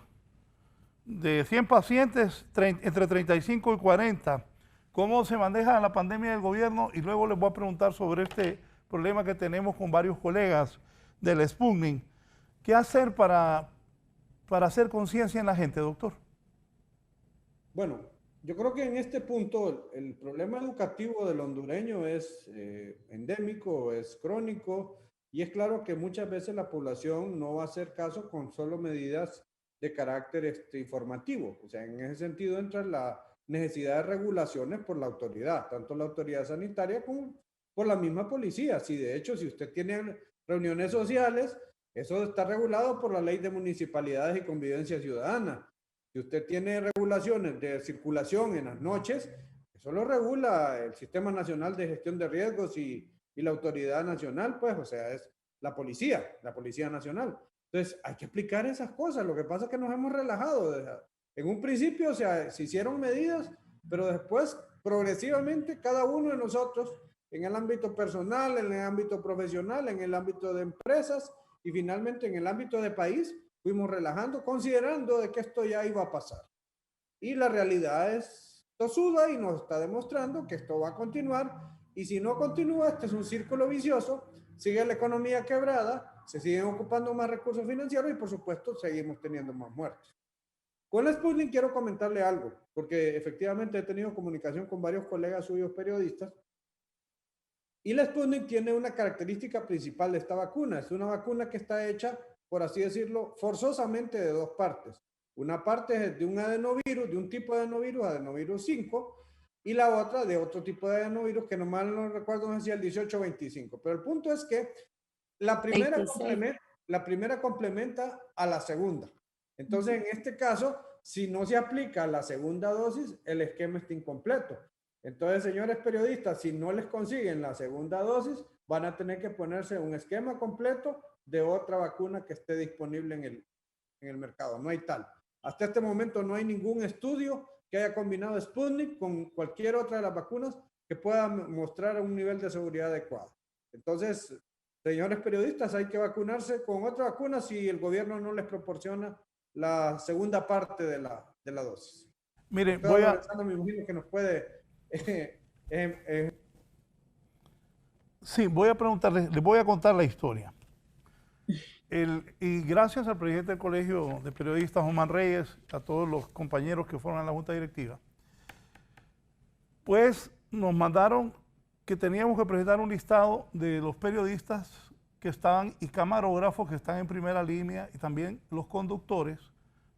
de 100 pacientes, entre 35 y 40, ¿cómo se maneja la pandemia del gobierno? Y luego les voy a preguntar sobre este problema que tenemos con varios colegas del Sputnik. ¿Qué hacer para hacer conciencia en la gente, doctor? Bueno, yo creo que en este punto el problema educativo del hondureño es endémico, es crónico, y es claro que muchas veces la población no va a hacer caso con solo medidas de carácter informativo. O sea, en ese sentido entra la necesidad de regulaciones por la autoridad, tanto la autoridad sanitaria como por la misma policía. Si de hecho, si usted tiene reuniones sociales, eso está regulado por la Ley de Municipalidades y Convivencia Ciudadana. Si usted tiene regulaciones de circulación en las noches, eso lo regula el Sistema Nacional de Gestión de Riesgos y la Autoridad Nacional, pues, o sea, es la Policía Nacional. Entonces, hay que explicar esas cosas. Lo que pasa es que nos hemos relajado. En un principio, o sea, se hicieron medidas, pero después, progresivamente, cada uno de nosotros, en el ámbito personal, en el ámbito profesional, en el ámbito de empresas y finalmente en el ámbito de país, fuimos relajando, considerando de que esto ya iba a pasar. Y la realidad es tosuda y nos está demostrando que esto va a continuar. Y si no continúa, este es un círculo vicioso, sigue la economía quebrada, se siguen ocupando más recursos financieros y por supuesto seguimos teniendo más muertos. Con la Sputnik quiero comentarle algo, porque efectivamente he tenido comunicación con varios colegas suyos periodistas. Y la Sputnik tiene una característica principal de esta vacuna. Es una vacuna que está hecha, por así decirlo, forzosamente de dos partes. Una parte es de un adenovirus, de un tipo de adenovirus, adenovirus 5, y la otra de otro tipo de adenovirus que normal no recuerdo, no sé si el 1825. Pero el punto es que la primera complementa a la segunda. Entonces, en este caso, si no se aplica la segunda dosis, el esquema está incompleto. Entonces, señores periodistas, si no les consiguen la segunda dosis, van a tener que ponerse un esquema completo de otra vacuna que esté disponible en el mercado. No hay tal. Hasta este momento no hay ningún estudio que haya combinado Sputnik con cualquier otra de las vacunas que pueda mostrar un nivel de seguridad adecuado. Entonces, señores periodistas, hay que vacunarse con otra vacuna si el gobierno no les proporciona la segunda parte de la dosis. Mire, me imagino que nos puede... Sí, voy a preguntarle, les voy a contar la historia. Y gracias al presidente del Colegio de Periodistas, Omar Reyes, a todos los compañeros que fueron a la Junta Directiva, pues nos mandaron que teníamos que presentar un listado de los periodistas que estaban y camarógrafos que están en primera línea y también los conductores,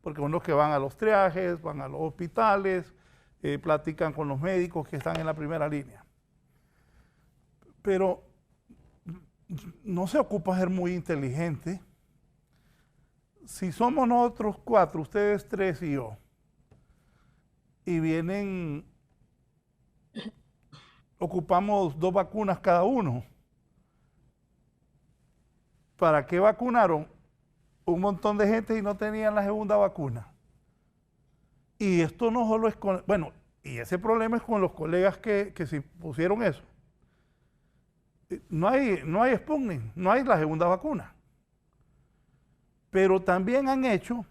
porque son los que van a los triajes, van a los hospitales, platican con los médicos que están en la primera línea. Pero no se ocupa ser muy inteligente. Si somos nosotros 4, ustedes 3 y yo, y vienen, ocupamos 2 vacunas cada uno, ¿para qué vacunaron un montón de gente y no tenían la segunda vacuna? Y esto no solo es con, bueno, y ese problema es con los colegas que se pusieron eso. No hay Sputnik, no hay la segunda vacuna. Pero también han hecho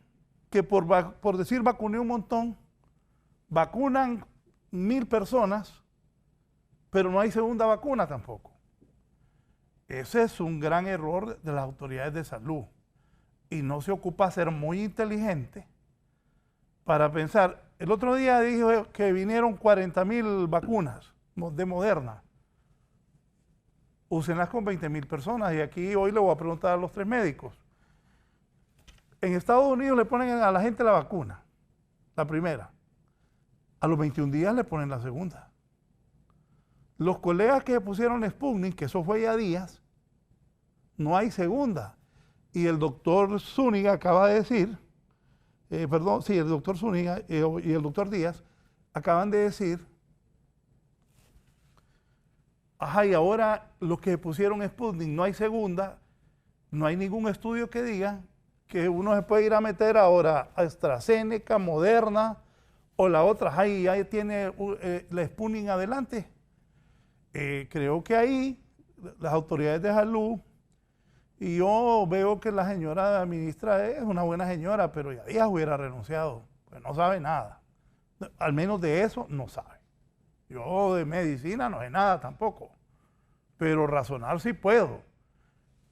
que por decir vacuné un montón, vacunan 1000 personas, pero no hay segunda vacuna tampoco. Ese es un gran error de las autoridades de salud. y no se ocupa ser muy inteligente para pensar. El otro día dijo que vinieron 40.000 vacunas de Moderna. Úsenlas con 20.000 personas. Y aquí hoy le voy a preguntar a los 3 médicos. En Estados Unidos le ponen a la gente la vacuna, la primera. A los 21 días le ponen la segunda. Los colegas que pusieron Sputnik, que eso fue ya días, no hay segunda. Y el doctor Zúñiga acaba de decir, el doctor Zúñiga y el doctor Díaz acaban de decir, y ahora los que pusieron Sputnik no hay segunda, no hay ningún estudio que diga que uno se puede ir a meter ahora a AstraZeneca, Moderna o la otra, ya tiene la Sputnik adelante. Creo que ahí las autoridades de salud, y yo veo que la señora ministra es una buena señora, pero ya ella hubiera renunciado, pues no sabe nada. Al menos de eso no sabe. Yo de medicina no sé nada tampoco, pero razonar sí puedo.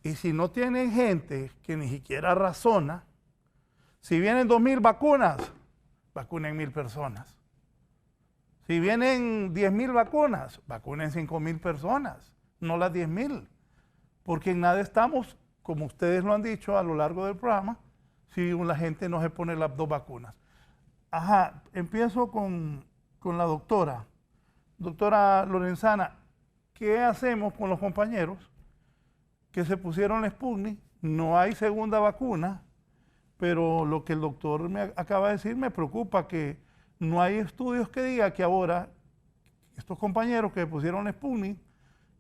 Y si no tienen gente que ni siquiera razona, si vienen 2.000 vacunas, vacunen 1.000 personas. Si vienen 10.000 vacunas, vacunen 5.000 personas, no las 10.000. Porque en nada estamos, como ustedes lo han dicho a lo largo del programa, si la gente no se pone las 2 vacunas. Empiezo con la doctora. Doctora Lorenzana, ¿qué hacemos con los compañeros que se pusieron Sputnik? No hay segunda vacuna, pero lo que el doctor me acaba de decir me preocupa, que no hay estudios que digan que ahora estos compañeros que pusieron Sputnik,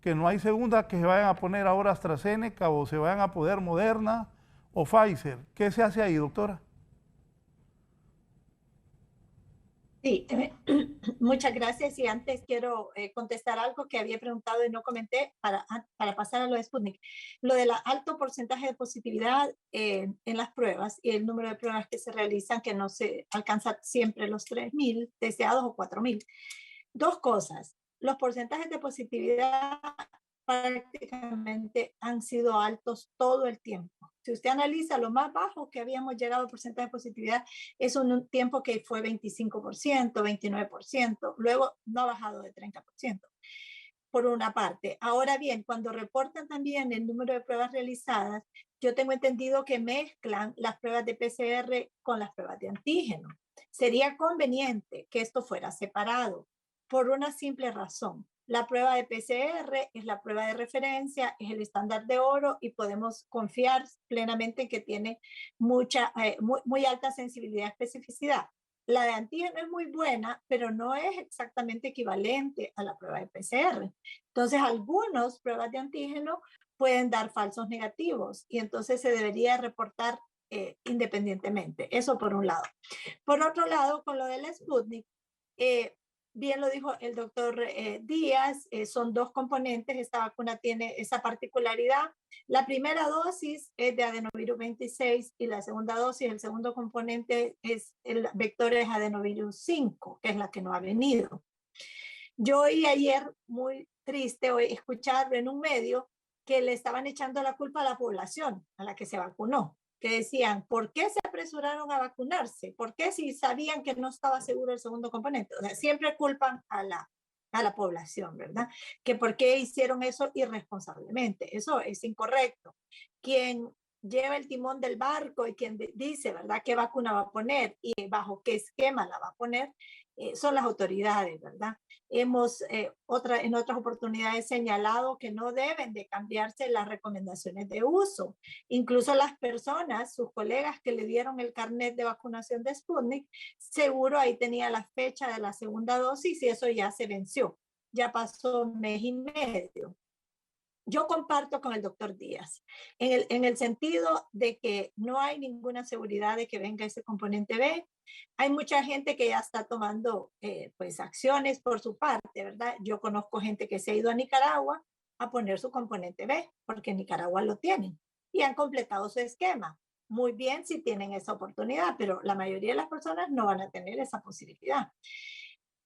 que no hay segunda, que se vayan a poner ahora AstraZeneca o se vayan a poner Moderna o Pfizer. ¿Qué se hace ahí, doctora? Sí, muchas gracias. Y antes quiero contestar algo que había preguntado y no comenté para pasar a lo de Sputnik. Lo del alto porcentaje de positividad en las pruebas y el número de pruebas que se realizan, que no se alcanza siempre los 3.000 deseados o 4.000. 2 cosas. Los porcentajes de positividad prácticamente han sido altos todo el tiempo. Si usted analiza lo más bajo que habíamos llegado al porcentaje de positividad, es un tiempo que fue 25%, 29%, luego no ha bajado de 30%, por una parte. Ahora bien, cuando reportan también el número de pruebas realizadas, yo tengo entendido que mezclan las pruebas de PCR con las pruebas de antígeno. Sería conveniente que esto fuera separado, por una simple razón. La prueba de PCR es la prueba de referencia, es el estándar de oro y podemos confiar plenamente en que tiene muy alta sensibilidad y especificidad. La de antígeno es muy buena, pero no es exactamente equivalente a la prueba de PCR. Entonces, algunas pruebas de antígeno pueden dar falsos negativos y entonces se debería reportar independientemente. Eso por un lado. Por otro lado, con lo del Sputnik, bien lo dijo el doctor Díaz, son 2 componentes. Esta vacuna tiene esa particularidad. La primera dosis es de adenovirus 26 y la segunda dosis, el segundo componente es el vector es adenovirus 5, que es la que no ha venido. Yo oí ayer, muy triste, escuchar en un medio que le estaban echando la culpa a la población a la que se vacunó, que decían, ¿por qué se apresuraron a vacunarse? ¿Por qué si sabían que no estaba seguro el segundo componente? O sea, siempre culpan a la población, ¿verdad? Que por qué hicieron eso irresponsablemente. Eso es incorrecto. Quien lleva el timón del barco y quien dice, ¿verdad?, qué vacuna va a poner y bajo qué esquema la va a poner, son las autoridades, ¿verdad? Hemos en otras oportunidades señalado que no deben de cambiarse las recomendaciones de uso. Incluso las personas, sus colegas que le dieron el carnet de vacunación de Sputnik, seguro ahí tenía la fecha de la segunda dosis y eso ya se venció. Ya pasó 1 mes y medio. Yo comparto con el doctor Díaz en el sentido de que no hay ninguna seguridad de que venga ese componente B. Hay mucha gente que ya está tomando pues acciones por su parte, ¿verdad? Yo conozco gente que se ha ido a Nicaragua a poner su componente B, porque en Nicaragua lo tienen y han completado su esquema. Muy bien si tienen esa oportunidad, pero la mayoría de las personas no van a tener esa posibilidad.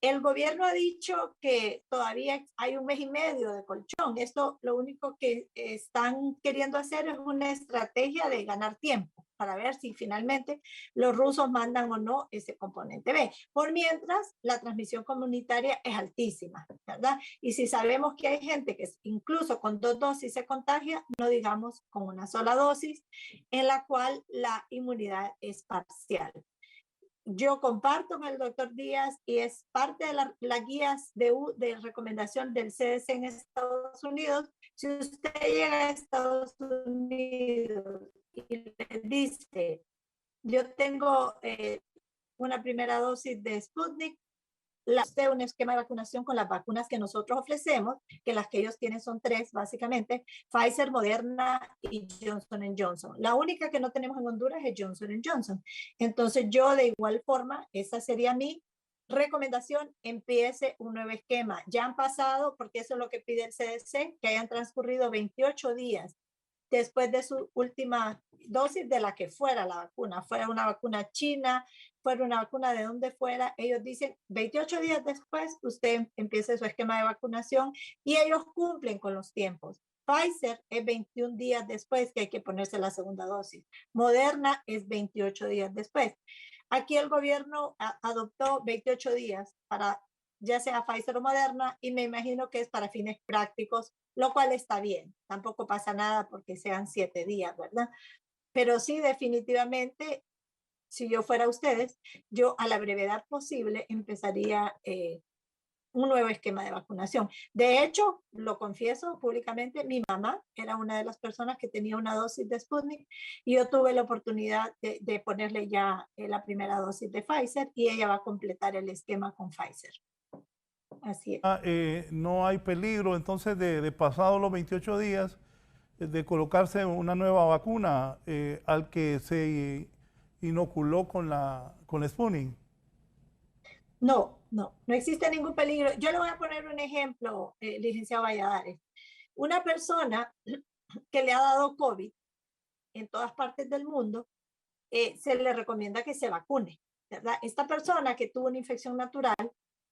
El gobierno ha dicho que todavía hay un mes y medio de colchón. Esto lo único que están queriendo hacer es una estrategia de ganar tiempo para ver si finalmente los rusos mandan o no ese componente B. Por mientras, la transmisión comunitaria es altísima, ¿verdad? Y si sabemos que hay gente que incluso con 2 dosis se contagia, no digamos con una sola dosis, en la cual la inmunidad es parcial. Yo comparto con el doctor Díaz y es parte de las guías de recomendación del CDC en Estados Unidos. Si usted llega a Estados Unidos y le dice, yo tengo una primera dosis de Sputnik, usted un esquema de vacunación con las vacunas que nosotros ofrecemos, que las que ellos tienen son 3 básicamente, Pfizer, Moderna y Johnson & Johnson. La única que no tenemos en Honduras es Johnson & Johnson. Entonces yo de igual forma, esa sería mi recomendación, empiece un nuevo esquema. Ya han pasado, porque eso es lo que pide el CDC, que hayan transcurrido 28 días después de su última dosis de la que fuera la vacuna, fuera una vacuna china, fuera una vacuna de donde fuera, ellos dicen 28 días después usted empiece su esquema de vacunación y ellos cumplen con los tiempos. Pfizer es 21 días después que hay que ponerse la segunda dosis. Moderna es 28 días después. Aquí el gobierno adoptó 28 días para ya sea Pfizer o Moderna, y me imagino que es para fines prácticos, lo cual está bien. Tampoco pasa nada porque sean 7 días, ¿verdad? Pero sí, definitivamente, si yo fuera ustedes, yo a la brevedad posible empezaría un nuevo esquema de vacunación. De hecho, lo confieso públicamente, mi mamá era una de las personas que tenía una dosis de Sputnik y yo tuve la oportunidad de ponerle ya la primera dosis de Pfizer y ella va a completar el esquema con Pfizer. Así es. No hay peligro entonces de pasados los 28 días de colocarse una nueva vacuna al que se inoculó con la Sputnik. No existe ningún peligro. Yo le voy a poner un ejemplo, licenciado Valladares. Una persona que le ha dado COVID en todas partes del mundo, se le recomienda que se vacune, ¿verdad? Esta persona que tuvo una infección natural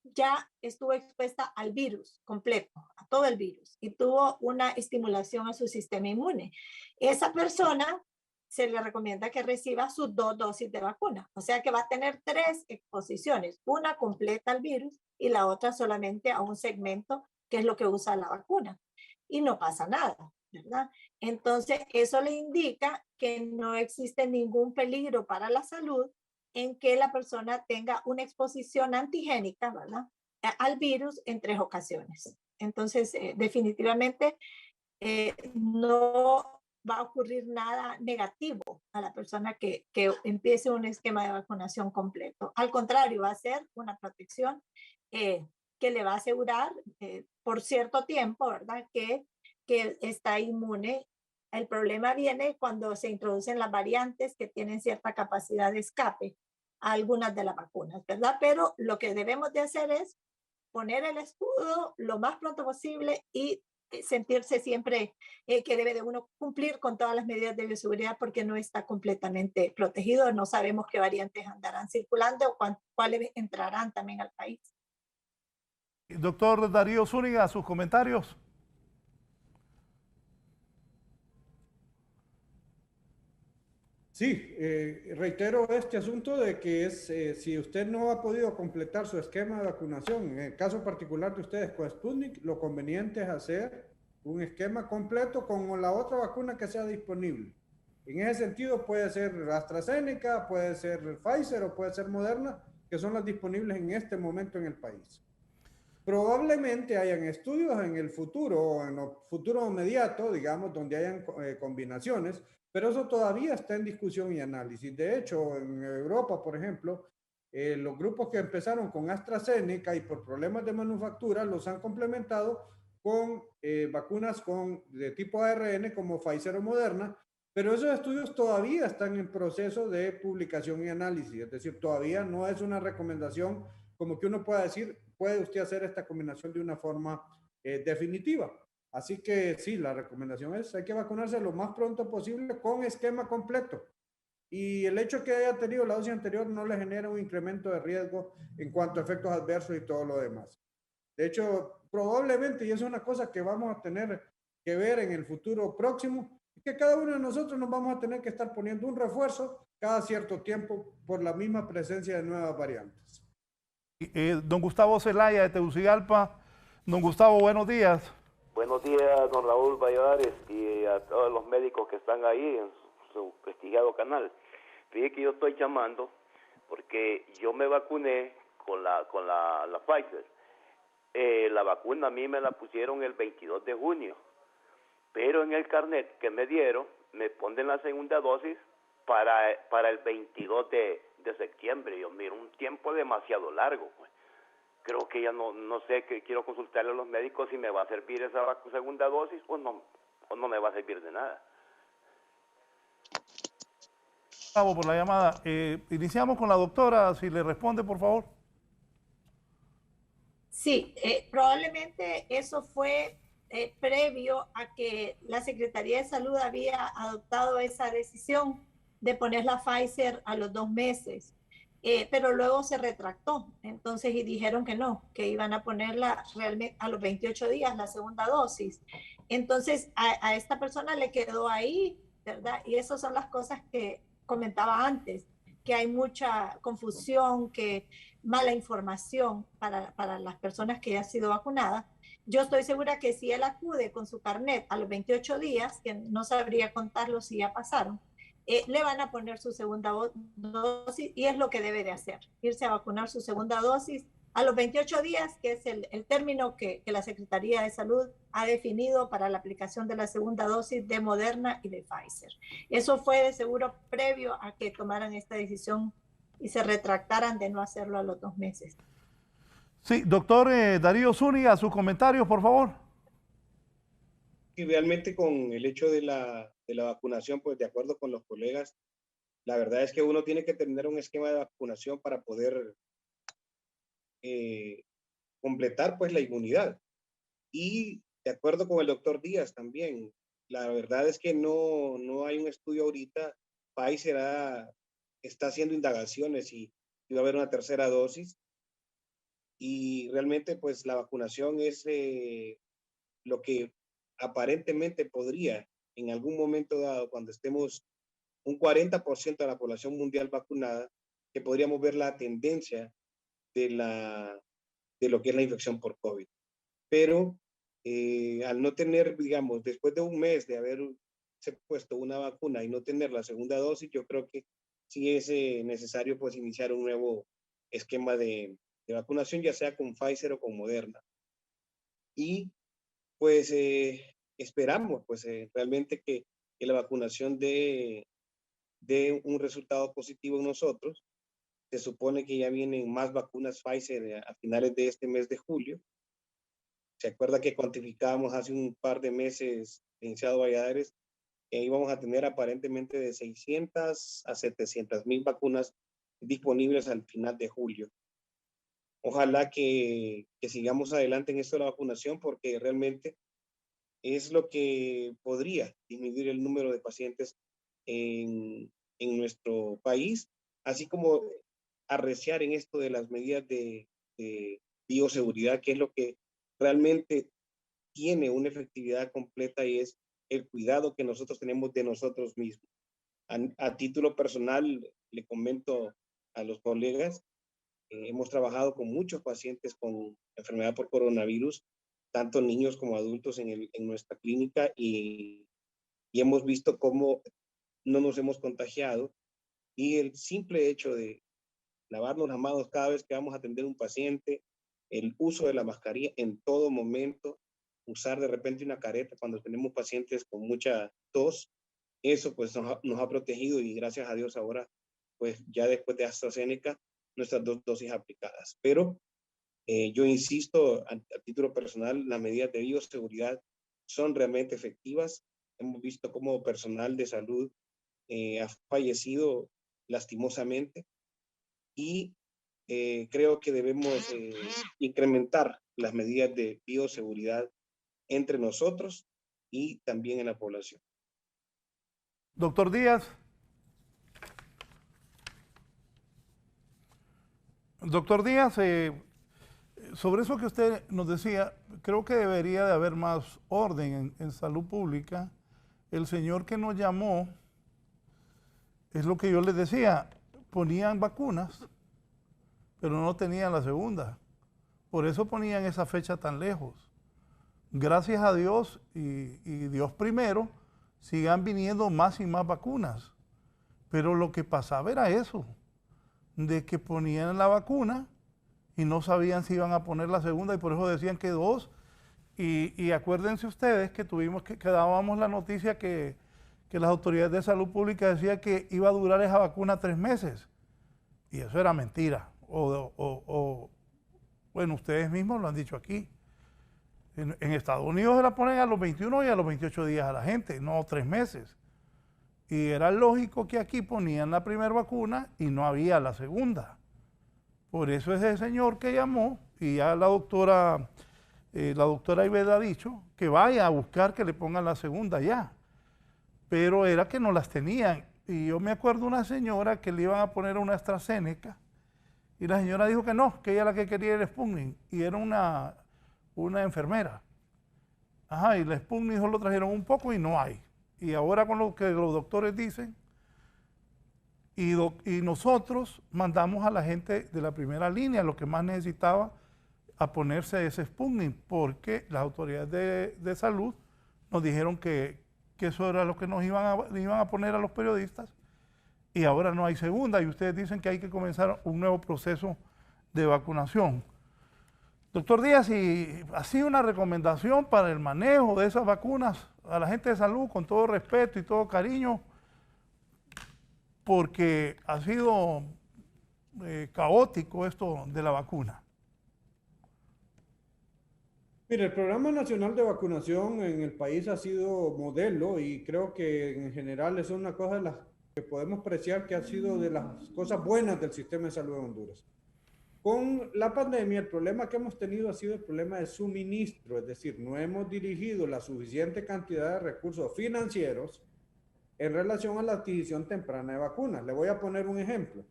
ya estuvo expuesta al virus completo, a todo el virus, y tuvo una estimulación a su sistema inmune. Esa persona se le recomienda que reciba sus 2 dosis de vacuna, o sea que va a tener 3 exposiciones, una completa al virus y la otra solamente a un segmento que es lo que usa la vacuna, y no pasa nada, ¿verdad? Entonces eso le indica que no existe ningún peligro para la salud en que la persona tenga una exposición antigénica, ¿verdad?, al virus en 3 ocasiones. Entonces, definitivamente no va a ocurrir nada negativo a la persona que empiece un esquema de vacunación completo. Al contrario, va a ser una protección que le va a asegurar por cierto tiempo, ¿verdad?, que está inmune. El problema viene cuando se introducen las variantes que tienen cierta capacidad de escape a algunas de las vacunas, ¿verdad? Pero lo que debemos de hacer es poner el escudo lo más pronto posible y sentirse siempre que debe de uno cumplir con todas las medidas de bioseguridad porque no está completamente protegido. No sabemos qué variantes andarán circulando o cuáles entrarán también al país. Doctor Darío Zúñiga, sus comentarios. Sí, reitero este asunto de que si usted no ha podido completar su esquema de vacunación, en el caso particular de ustedes con Sputnik, lo conveniente es hacer un esquema completo con la otra vacuna que sea disponible. En ese sentido puede ser AstraZeneca, puede ser Pfizer o puede ser Moderna, que son las disponibles en este momento en el país. Probablemente hayan estudios en el futuro, en lo futuro inmediato, digamos, donde hayan combinaciones, pero eso todavía está en discusión y análisis. De hecho, en Europa, por ejemplo, los grupos que empezaron con AstraZeneca y por problemas de manufactura los han complementado con vacunas de tipo ARN como Pfizer o Moderna, pero esos estudios todavía están en proceso de publicación y análisis, es decir, todavía no es una recomendación como que uno pueda decir, puede usted hacer esta combinación de una forma definitiva. Así que sí, la recomendación es, hay que vacunarse lo más pronto posible con esquema completo. y el hecho de que haya tenido la dosis anterior no le genera un incremento de riesgo en cuanto a efectos adversos y todo lo demás. De hecho, probablemente, y eso es una cosa que vamos a tener que ver en el futuro próximo, es que cada uno de nosotros nos vamos a tener que estar poniendo un refuerzo cada cierto tiempo por la misma presencia de nuevas variantes. Don Gustavo Zelaya de Tegucigalpa. Don Gustavo, buenos días. Buenos días, don Raúl Valladares, y a todos los médicos que están ahí en su prestigiado canal. Fíjate que yo estoy llamando porque yo me vacuné con la Pfizer. La vacuna a mí me la pusieron el 22 de junio, pero en el carnet que me dieron me ponen la segunda dosis para el 22 de septiembre. Yo miro un tiempo demasiado largo, pues. Creo que ya no sé, que quiero consultarle a los médicos si me va a servir esa segunda dosis o no me va a servir de nada. Gustavo, por la llamada. Iniciamos con la doctora, si le responde, por favor. Sí, probablemente eso fue previo a que la Secretaría de Salud había adoptado esa decisión de poner la Pfizer a los 2 meses. Pero luego se retractó, entonces, y dijeron que no, que iban a ponerla realmente a los 28 días, la segunda dosis. Entonces, a esta persona le quedó ahí, ¿verdad? Y esas son las cosas que comentaba antes, que hay mucha confusión, que mala información para las personas que ya han sido vacunadas. Yo estoy segura que si él acude con su carnet a los 28 días, que no sabría contarlo si ya pasaron, le van a poner su segunda dosis y es lo que debe de hacer, irse a vacunar su segunda dosis a los 28 días, que es el término que la Secretaría de Salud ha definido para la aplicación de la segunda dosis de Moderna y de Pfizer. Eso fue de seguro previo a que tomaran esta decisión y se retractaran de no hacerlo a los 2 meses. Sí, doctor Darío Zúñiga, sus comentarios, por favor. Y realmente con el hecho de la vacunación, pues de acuerdo con los colegas, la verdad es que uno tiene que tener un esquema de vacunación para poder completar pues la inmunidad. Y de acuerdo con el doctor Díaz también, la verdad es que no hay un estudio ahorita. Pfizer está haciendo indagaciones y va a haber una tercera dosis. Y realmente pues la vacunación es lo que aparentemente podría en algún momento dado, cuando estemos un 40% de la población mundial vacunada, que podríamos ver la tendencia de lo que es la infección por COVID. Pero al no tener, digamos, después de un mes de haberse puesto una vacuna y no tener la segunda dosis, yo creo que sí es necesario pues iniciar un nuevo esquema de vacunación, ya sea con Pfizer o con Moderna. Y pues esperamos pues realmente que la vacunación dé un resultado positivo en nosotros. Se supone que ya vienen más vacunas Pfizer a finales de este mes de julio. Se acuerda que cuantificábamos hace un par de meses, licenciado Valladares, que íbamos a tener aparentemente de 600 a 700,000 vacunas disponibles al final de julio. Ojalá que sigamos adelante en esto de la vacunación, porque realmente es lo que podría disminuir el número de pacientes en nuestro país, así como arreciar en esto de las medidas de bioseguridad, que es lo que realmente tiene una efectividad completa, y es el cuidado que nosotros tenemos de nosotros mismos. A título personal, le comento a los colegas, hemos trabajado con muchos pacientes con enfermedad por coronavirus, tanto niños como adultos en nuestra clínica, y hemos visto cómo no nos hemos contagiado, y el simple hecho de lavarnos las manos cada vez que vamos a atender a un paciente, el uso de la mascarilla en todo momento, usar de repente una careta cuando tenemos pacientes con mucha tos, eso pues nos ha protegido, y gracias a Dios ahora, pues ya después de AstraZeneca, nuestras 2 dosis aplicadas. Pero yo insisto, a título personal, las medidas de bioseguridad son realmente efectivas. Hemos visto cómo personal de salud ha fallecido lastimosamente, y creo que debemos incrementar las medidas de bioseguridad entre nosotros y también en la población. Doctor Díaz. Doctor Díaz, sobre eso que usted nos decía, creo que debería de haber más orden en salud pública. El señor que nos llamó, es lo que yo les decía, ponían vacunas, pero no tenían la segunda. Por eso ponían esa fecha tan lejos. Gracias a Dios y Dios primero, sigan viniendo más y más vacunas. Pero lo que pasaba era eso, de que ponían la vacuna y no sabían si iban a poner la segunda y por eso decían que 2. Y acuérdense ustedes que dábamos la noticia que las autoridades de salud pública decían que iba a durar esa vacuna 3 meses. Y eso era mentira. Bueno, ustedes mismos lo han dicho aquí. En Estados Unidos se la ponen a los 21 y a los 28 días a la gente, no 3 meses. Y era lógico que aquí ponían la primera vacuna y no había la segunda. Por eso ese señor que llamó, y ya la doctora Iveda ha dicho, que vaya a buscar que le pongan la segunda ya. Pero era que no las tenían. Y yo me acuerdo una señora que le iban a poner una AstraZeneca, y la señora dijo que no, que ella la que quería era el Sputnik, y era una enfermera. Ajá, y la Sputnik solo trajeron un poco y no hay. Y ahora con lo que los doctores dicen, y nosotros mandamos a la gente de la primera línea, lo que más necesitaba, a ponerse ese Sputnik, porque las autoridades de salud nos dijeron que eso era lo que nos iban a poner a los periodistas, y ahora no hay segunda, y ustedes dicen que hay que comenzar un nuevo proceso de vacunación. Doctor Díaz, y así una recomendación para el manejo de esas vacunas a la gente de salud, con todo respeto y todo cariño, porque ha sido caótico esto de la vacuna. Mire, el Programa Nacional de Vacunación en el país ha sido modelo y creo que en general es una cosa de las que podemos apreciar que ha sido de las cosas buenas del sistema de salud de Honduras. Con la pandemia, el problema que hemos tenido ha sido el problema de suministro, es decir, no hemos dirigido la suficiente cantidad de recursos financieros en relación a la adquisición temprana de vacunas. Le voy a poner un ejemplo.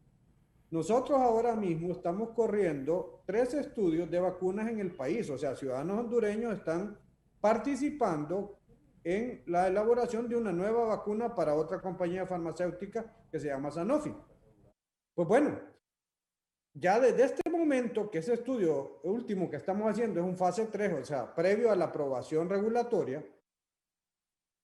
Nosotros ahora mismo estamos corriendo 3 estudios de vacunas en el país, o sea, ciudadanos hondureños están participando en la elaboración de una nueva vacuna para otra compañía farmacéutica que se llama Sanofi. Pues bueno, ya desde este momento que ese estudio último que estamos haciendo es un fase 3, o sea, previo a la aprobación regulatoria,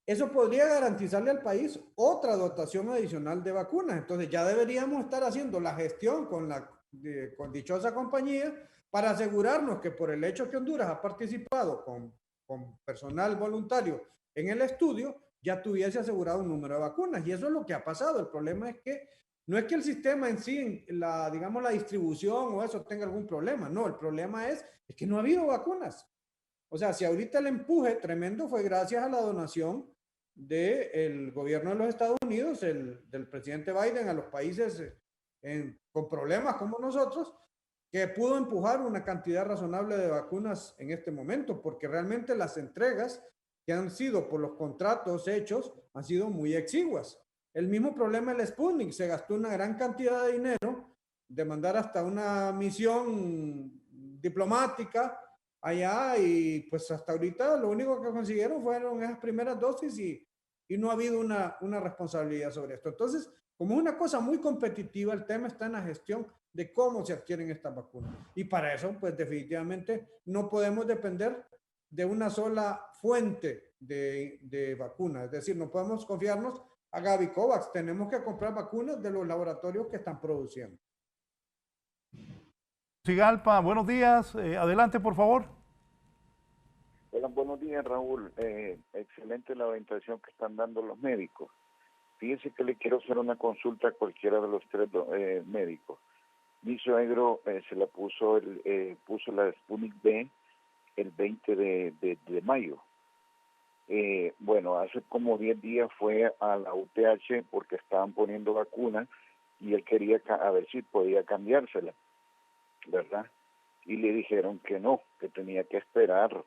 eso podría garantizarle al país otra dotación adicional de vacunas. Entonces ya deberíamos estar haciendo la gestión con dichosa compañía para asegurarnos que por el hecho que Honduras ha participado con personal voluntario en el estudio, ya tuviese asegurado un número de vacunas. Y eso es lo que ha pasado. El problema es que no es que el sistema en sí, la distribución o eso tenga algún problema. No, el problema es que no ha habido vacunas. O sea, si ahorita el empuje tremendo fue gracias a la donación del gobierno de los Estados Unidos, del presidente Biden a los países con problemas como nosotros, que pudo empujar una cantidad razonable de vacunas en este momento, porque realmente las entregas que han sido por los contratos hechos han sido muy exiguas. El mismo problema del Sputnik, se gastó una gran cantidad de dinero de mandar hasta una misión diplomática allá y pues hasta ahorita lo único que consiguieron fueron esas primeras dosis y no ha habido una responsabilidad sobre esto. Entonces, como es una cosa muy competitiva, el tema está en la gestión de cómo se adquieren estas vacunas. Y para eso, pues definitivamente no podemos depender de una sola fuente de vacunas. Es decir, no podemos confiarnos a Gavi Covax. Tenemos que comprar vacunas de los laboratorios que están produciendo. Sigalpa, buenos días. Adelante, por favor. Hola, buenos días, Raúl. Excelente la orientación que están dando los médicos. Fíjense que le quiero hacer una consulta a cualquiera de los 3 médicos. Mi suegro se la puso la Sputnik B el 20 de mayo. Bueno, hace como 10 días fue a la UTH porque estaban poniendo vacunas y él quería a ver si podía cambiársela, ¿verdad? Y le dijeron que no, que tenía que esperar.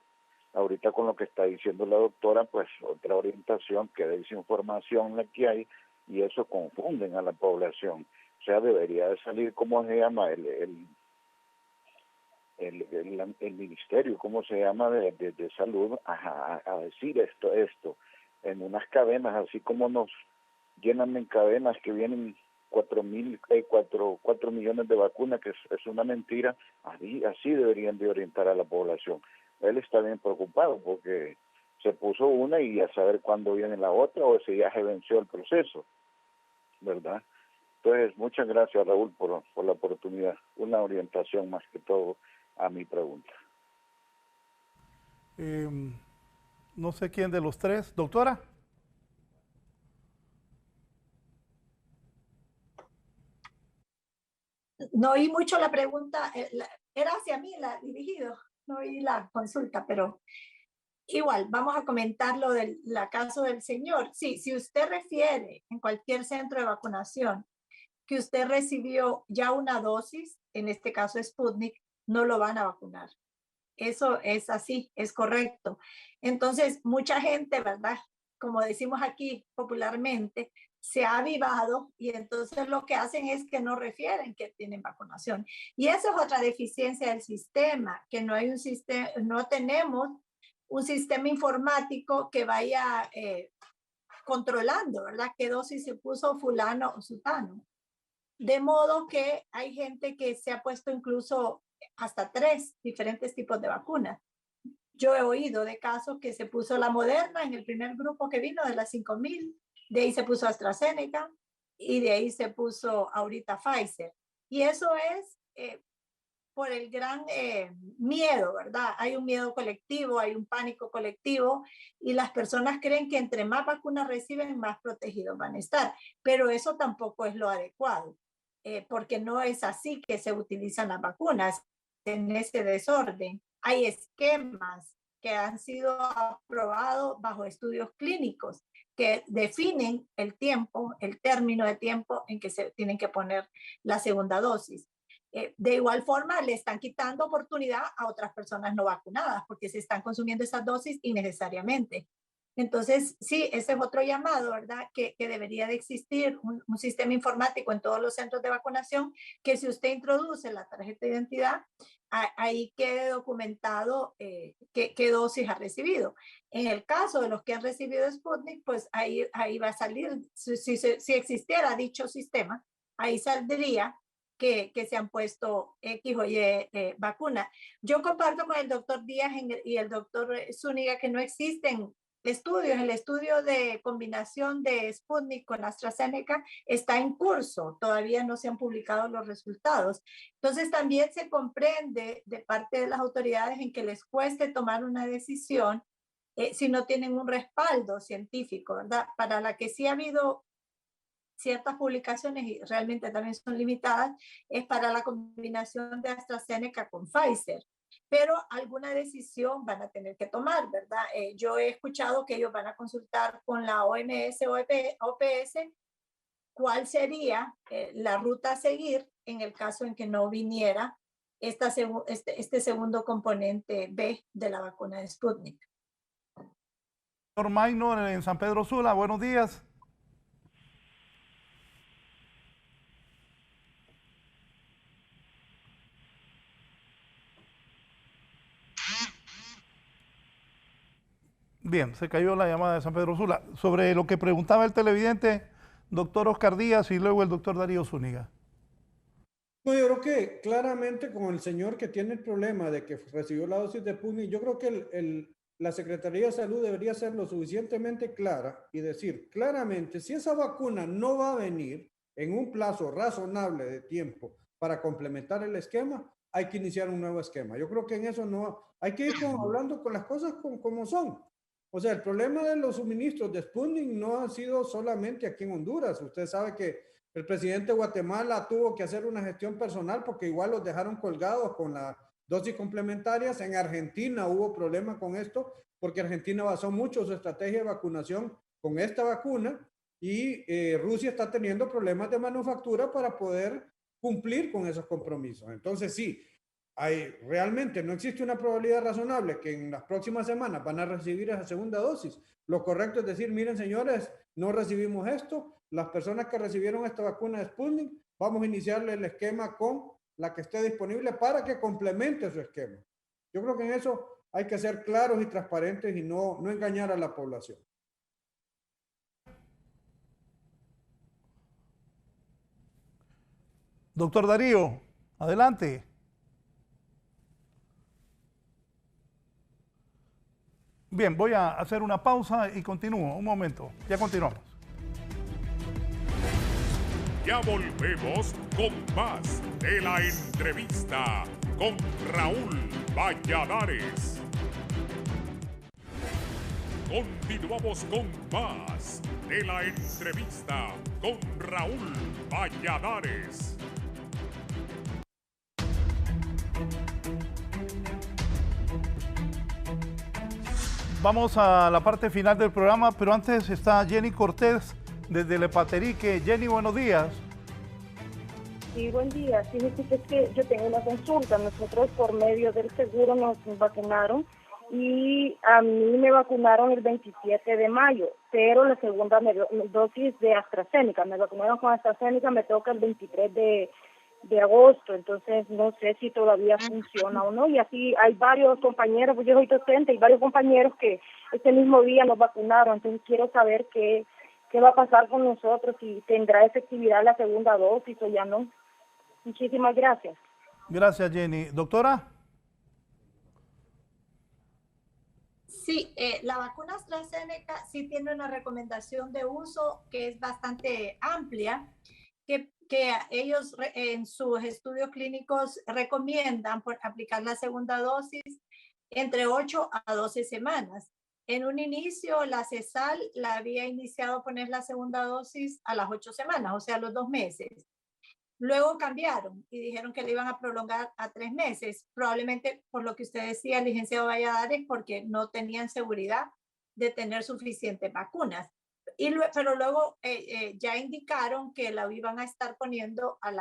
Ahorita con lo que está diciendo la doctora, pues otra orientación, que desinformación la que hay, y eso confunden a la población. O sea, debería de salir, ¿cómo se llama? el ministerio, ¿cómo se llama?, de salud a decir esto en unas cadenas, así como nos llenan en cadenas que vienen 4 millones de vacunas, que es una mentira. Así deberían de orientar a la población. Él está bien preocupado porque se puso una y a saber cuándo viene la otra, o si ya se venció el proceso, ¿verdad? Entonces, muchas gracias, Raúl, por la oportunidad. Una orientación más que todo a mi pregunta. No sé quién de los tres. Doctora. No oí mucho la pregunta, era hacia mí dirigido, no oí la consulta, pero igual, vamos a comentar lo del caso del señor. Sí, si usted refiere en cualquier centro de vacunación que usted recibió ya una dosis, en este caso Sputnik, no lo van a vacunar. Eso es así, es correcto. Entonces, mucha gente, ¿verdad? Como decimos aquí popularmente, se ha avivado y entonces lo que hacen es que no refieren que tienen vacunación. Y esa es otra deficiencia del sistema, que no hay un sistema, no tenemos un sistema informático que vaya controlando, ¿verdad? ¿Qué dosis se puso fulano o sutano? De modo que hay gente que se ha puesto incluso hasta 3 diferentes tipos de vacunas. Yo he oído de casos que se puso la Moderna en el primer grupo que vino de las 5,000, de ahí se puso AstraZeneca y de ahí se puso ahorita Pfizer. Y eso es por el gran miedo, ¿verdad? Hay un miedo colectivo, hay un pánico colectivo y las personas creen que entre más vacunas reciben, más protegidos van a estar. Pero eso tampoco es lo adecuado, porque no es así que se utilizan las vacunas en ese desorden. Hay esquemas que han sido aprobados bajo estudios clínicos que definen el tiempo, el término de tiempo en que se tienen que poner la segunda dosis. De igual forma, le están quitando oportunidad a otras personas no vacunadas porque se están consumiendo esas dosis innecesariamente. Entonces, sí, ese es otro llamado, ¿verdad? Que debería de existir un sistema informático en todos los centros de vacunación, que si usted introduce la tarjeta de identidad, ahí quede documentado qué dosis ha recibido. En el caso de los que han recibido Sputnik, pues ahí va a salir, si existiera dicho sistema, ahí saldría que se han puesto X o Y vacuna. Yo comparto con el doctor Díaz y el doctor Zúñiga que no existen estudios. El estudio de combinación de Sputnik con AstraZeneca está en curso, todavía no se han publicado los resultados. Entonces también se comprende de parte de las autoridades en que les cueste tomar una decisión si no tienen un respaldo científico, ¿verdad? Para la que sí ha habido ciertas publicaciones y realmente también son limitadas, es para la combinación de AstraZeneca con Pfizer. Pero alguna decisión van a tener que tomar, ¿verdad? Yo he escuchado que ellos van a consultar con la OMS o OPS cuál sería la ruta a seguir en el caso en que no viniera este segundo componente B de la vacuna de Sputnik. Doctor Minor en San Pedro Sula, buenos días. Bien, se cayó la llamada de San Pedro Sula. Sobre lo que preguntaba el televidente, doctor Oscar Díaz y luego el doctor Darío Zúñiga. No, yo creo que claramente con el señor que tiene el problema de que recibió la dosis de Sputnik, yo creo que la Secretaría de Salud debería ser lo suficientemente clara y decir claramente si esa vacuna no va a venir en un plazo razonable de tiempo para complementar el esquema, hay que iniciar un nuevo esquema. Yo creo que en eso no, hay que ir hablando con las cosas como son. O sea, el problema de los suministros de Sputnik no ha sido solamente aquí en Honduras. Usted sabe que el presidente de Guatemala tuvo que hacer una gestión personal porque igual los dejaron colgados con las dosis complementarias. En Argentina hubo problemas con esto porque Argentina basó mucho su estrategia de vacunación con esta vacuna y Rusia está teniendo problemas de manufactura para poder cumplir con esos compromisos. Entonces sí, realmente no existe una probabilidad razonable que en las próximas semanas van a recibir esa segunda dosis. Lo correcto es decir, miren señores, no recibimos esto, las personas que recibieron esta vacuna de Sputnik, vamos a iniciarle el esquema con la que esté disponible para que complemente su esquema. Yo creo que en eso hay que ser claros y transparentes y no engañar a la población. Doctor Darío, adelante. Bien, voy a hacer una pausa y continúo. Un momento, ya continuamos. Ya volvemos con más de la entrevista con Raúl Valladares. Continuamos con más de la entrevista con Raúl Valladares. Vamos a la parte final del programa, pero antes está Jenny Cortés desde Lepaterique. Jenny, buenos días. Sí, buen día. Fíjese que es que yo tengo una consulta. Nosotros por medio del seguro nos vacunaron y a mí me vacunaron el 27 de mayo, pero la segunda dosis de AstraZeneca. Me vacunaron con AstraZeneca, me toca el 23 de agosto, entonces no sé si todavía funciona o no, y así hay varios compañeros, pues yo soy docente, y varios compañeros que ese mismo día nos vacunaron, entonces quiero saber qué va a pasar con nosotros, si tendrá efectividad la segunda dosis o ya no. Muchísimas gracias. Gracias, Jenny. Doctora. Sí, la vacuna AstraZeneca sí tiene una recomendación de uso que es bastante amplia, que ellos en sus estudios clínicos recomiendan por aplicar la segunda dosis entre 8 a 12 semanas. En un inicio, la CESAL la había iniciado a poner la segunda dosis a las 8 semanas, o sea, a los 2 meses. Luego cambiaron y dijeron que le iban a prolongar a 3 meses, probablemente por lo que usted decía, licenciado Valladares, porque no tenían seguridad de tener suficientes vacunas. Pero luego ya indicaron que la iban a estar poniendo a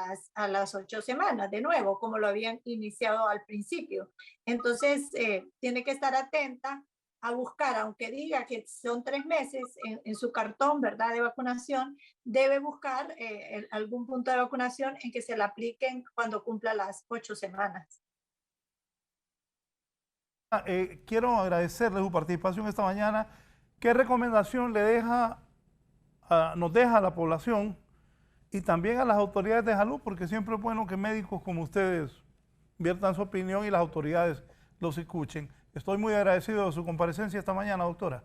las 8 semanas de nuevo, como lo habían iniciado al principio. Entonces, tiene que estar atenta a buscar, aunque diga que son 3 meses en su cartón, ¿verdad?, de vacunación, debe buscar algún punto de vacunación en que se la apliquen cuando cumpla las 8 semanas. Quiero agradecerle su participación esta mañana. ¿Qué recomendación le nos deja a la población y también a las autoridades de salud? Porque siempre es bueno que médicos como ustedes viertan su opinión y las autoridades los escuchen. Estoy muy agradecido de su comparecencia esta mañana, doctora.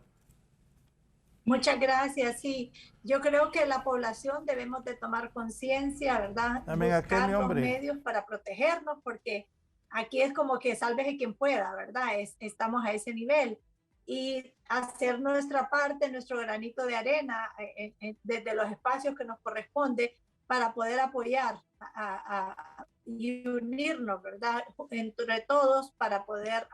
Muchas gracias, sí. Yo creo que la población debemos de tomar conciencia, ¿verdad? Buscar los medios para protegernos, porque aquí es como que sálvese quien pueda, ¿verdad? Estamos a ese nivel. Y hacer nuestra parte, nuestro granito de arena, desde los espacios que nos corresponde, para poder apoyar y unirnos, ¿verdad?, entre todos para poder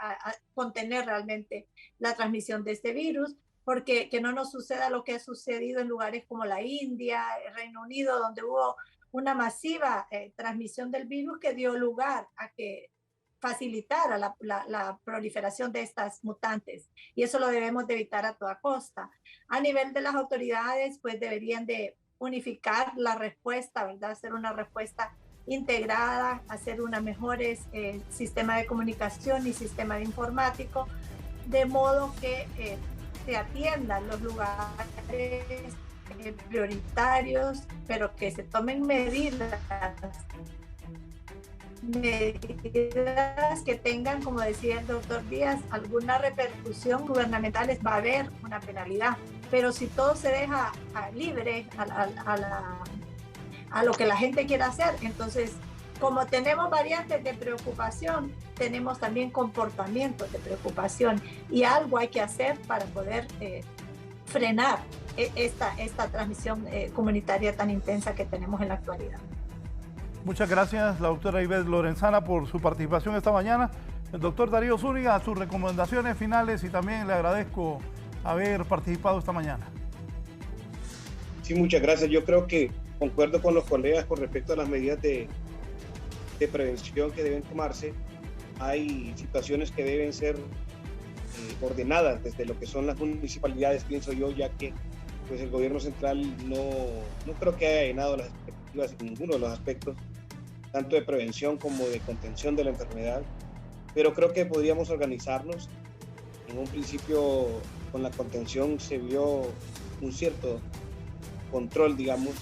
contener realmente la transmisión de este virus, porque que no nos suceda lo que ha sucedido en lugares como la India, el Reino Unido, donde hubo una masiva transmisión del virus que dio lugar a que facilitara la proliferación de estas mutantes, y eso lo debemos de evitar a toda costa. A nivel de las autoridades, pues deberían de unificar la respuesta, ¿verdad?, hacer una respuesta integrada, hacer una mejor sistema de comunicación y sistema de informático, de modo que se atiendan los lugares prioritarios, pero que se tomen medidas que tengan, como decía el doctor Díaz, alguna repercusión gubernamental. Va a haber una penalidad, pero si todo se deja libre a lo que la gente quiera hacer, entonces, como tenemos variantes de preocupación, tenemos también comportamientos de preocupación, y algo hay que hacer para poder frenar esta transmisión comunitaria tan intensa que tenemos en la actualidad. Muchas gracias, la doctora Ivette Lorenzana, por su participación esta mañana. El doctor Darío Zúñiga, sus recomendaciones finales, y también le agradezco haber participado esta mañana. Sí, muchas gracias. Yo creo que concuerdo con los colegas con respecto a las medidas de prevención que deben tomarse. Hay situaciones que deben ser ordenadas desde lo que son las municipalidades, pienso yo, ya que pues el gobierno central no creo que haya llenado las expectativas en ninguno de los aspectos. tanto de prevención como de contención de la enfermedad, pero creo que podríamos organizarnos. En un principio con la contención se vio un cierto control, digamos,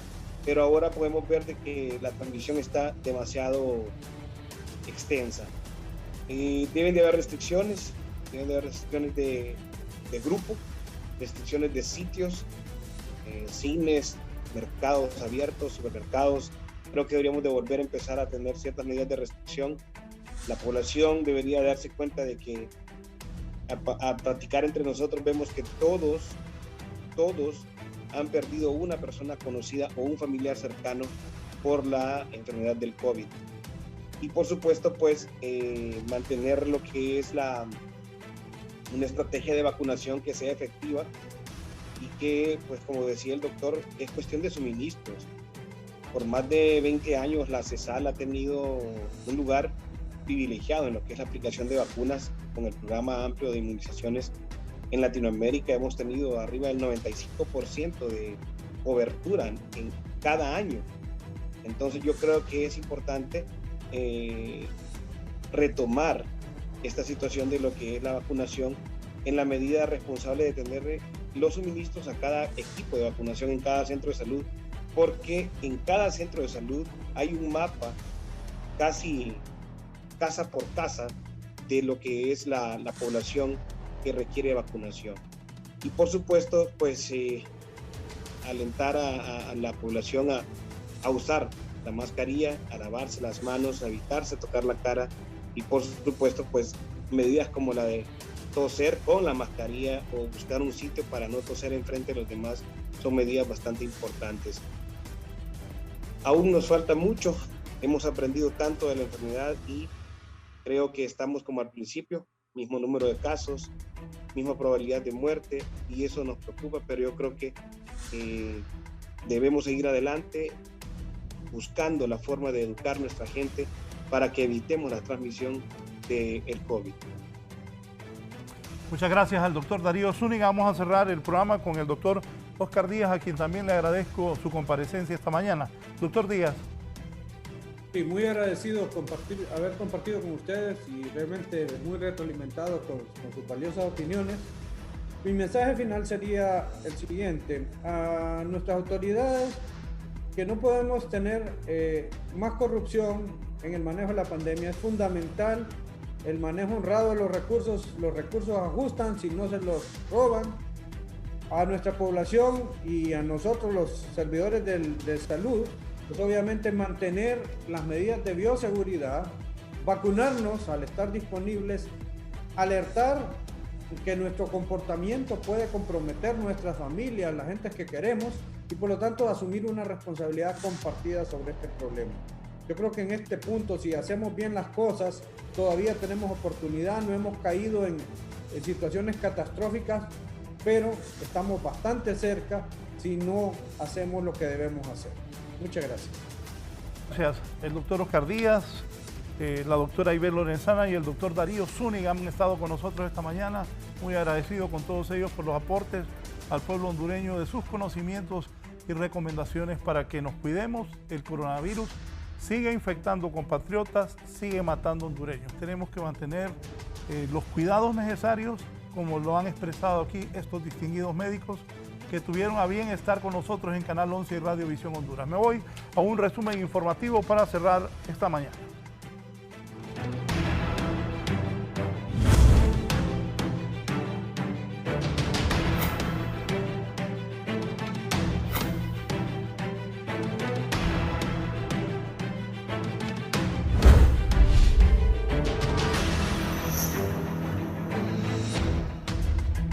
pero ahora podemos ver de que la transmisión está demasiado extensa. Deben de haber restricciones de grupo, restricciones de sitios, cines, mercados abiertos, supermercados. Creo que deberíamos de volver a empezar a tener ciertas medidas de restricción. La población debería darse cuenta de que a platicar entre nosotros vemos que todos han perdido una persona conocida o un familiar cercano por la enfermedad del COVID. Y por supuesto, pues, mantener lo que es una estrategia de vacunación que sea efectiva y que, pues, como decía el doctor, es cuestión de suministros. Por más de 20 años la CESAL ha tenido un lugar privilegiado en lo que es la aplicación de vacunas con el programa amplio de inmunizaciones en Latinoamérica. Hemos tenido arriba del 95% de cobertura en cada año. Entonces yo creo que es importante retomar esta situación de lo que es la vacunación en la medida responsable de tener los suministros a cada equipo de vacunación en cada centro de salud, porque en cada centro de salud hay un mapa casi casa por casa de lo que es la población que requiere vacunación. Y por supuesto, pues alentar a la población a usar la mascarilla, a lavarse las manos, a evitarse tocar la cara y por supuesto, pues medidas como la de toser con la mascarilla o buscar un sitio para no toser enfrente de los demás son medidas bastante importantes. Aún nos falta mucho, hemos aprendido tanto de la enfermedad y creo que estamos como al principio, mismo número de casos, misma probabilidad de muerte y eso nos preocupa, pero yo creo que debemos seguir adelante buscando la forma de educar a nuestra gente para que evitemos la transmisión del COVID. Muchas gracias al doctor Darío Zúñiga. Vamos a cerrar el programa con el doctor Oscar Díaz, a quien también le agradezco su comparecencia esta mañana. Doctor Díaz. Sí, muy agradecido haber compartido con ustedes y realmente muy retroalimentado con sus valiosas opiniones. Mi mensaje final sería el siguiente: a nuestras autoridades, que no podemos tener más corrupción en el manejo de la pandemia. Es fundamental el manejo honrado de los recursos ajustan si no se los roban. A nuestra población y a nosotros los servidores de salud, pues obviamente mantener las medidas de bioseguridad, vacunarnos al estar disponibles, alertar que nuestro comportamiento puede comprometer nuestras familias, las gentes que queremos y por lo tanto asumir una responsabilidad compartida sobre este problema. Yo creo que en este punto, si hacemos bien las cosas, todavía tenemos oportunidad, no hemos caído en situaciones catastróficas, pero estamos bastante cerca si no hacemos lo que debemos hacer. Muchas gracias. Gracias. El doctor Oscar Díaz, la doctora Ibel Lorenzana y el doctor Darío Zúñiga han estado con nosotros esta mañana. Muy agradecido con todos ellos por los aportes al pueblo hondureño de sus conocimientos y recomendaciones para que nos cuidemos. El coronavirus sigue infectando compatriotas, sigue matando hondureños. Tenemos que mantener los cuidados necesarios, como lo han expresado aquí estos distinguidos médicos que tuvieron a bien estar con nosotros en Canal 11 y Radio Visión Honduras. Me voy a un resumen informativo para cerrar esta mañana.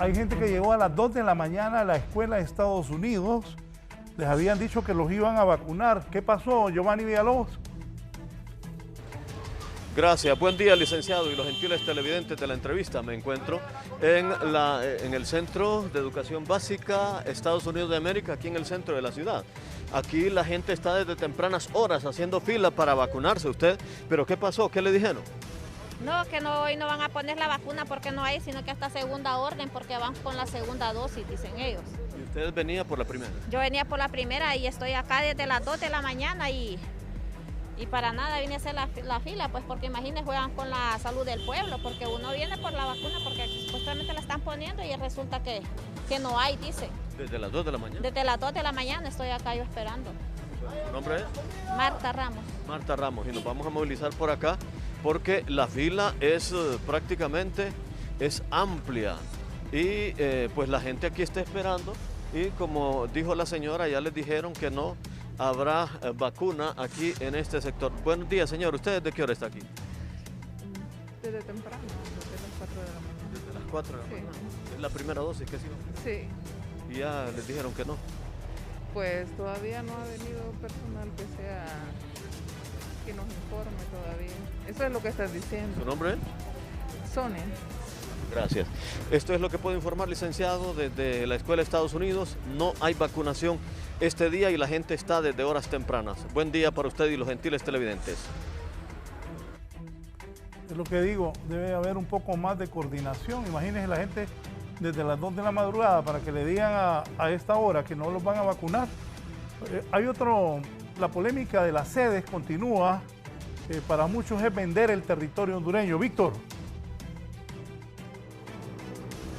Hay gente que llegó a las 2 de la mañana a la escuela de Estados Unidos. Les habían dicho que los iban a vacunar. ¿Qué pasó, Giovanni Villalobos? Gracias. Buen día, licenciado y los gentiles televidentes de la entrevista. Me encuentro en el Centro de Educación Básica Estados Unidos de América, aquí en el centro de la ciudad. Aquí la gente está desde tempranas horas haciendo fila para vacunarse. ¿Usted? ¿Pero qué pasó? ¿Qué le dijeron? No, que no, hoy no van a poner la vacuna porque no hay, sino que hasta segunda orden porque van con la segunda dosis, dicen ellos. ¿Y usted venía por la primera? Yo venía por la primera y estoy acá desde las 2 de la mañana y Y para nada viene a ser la fila, pues porque imagínense, juegan con la salud del pueblo, porque uno viene por la vacuna porque supuestamente la están poniendo y resulta que no hay, dice. ¿Desde las 2 de la mañana? Desde las 2 de la mañana estoy acá yo esperando. ¿Su nombre es? Marta Ramos. Marta Ramos, y nos vamos a movilizar por acá porque la fila es prácticamente amplia y pues la gente aquí está esperando y como dijo la señora, ya les dijeron que no habrá vacuna aquí en este sector. Buenos días, señor. ¿Usted desde qué hora está aquí? Desde temprano, desde las 4 de la mañana. Desde las 4 de la mañana. ¿Es la primera dosis que ha sido? Sí. ¿Y ya les dijeron que no? Pues todavía no ha venido personal que nos informe todavía. Eso es lo que estás diciendo. ¿Su nombre es? Sonia. Gracias. Esto es lo que puedo informar, licenciado, desde la Escuela de Estados Unidos. No hay vacunación este día y la gente está desde horas tempranas. Buen día para usted y los gentiles televidentes. Es lo que digo, debe haber un poco más de coordinación. Imagínense la gente desde las 2 de la madrugada para que le digan a esta hora que no los van a vacunar. La polémica de las sedes continúa. Para muchos es vender el territorio hondureño. Víctor.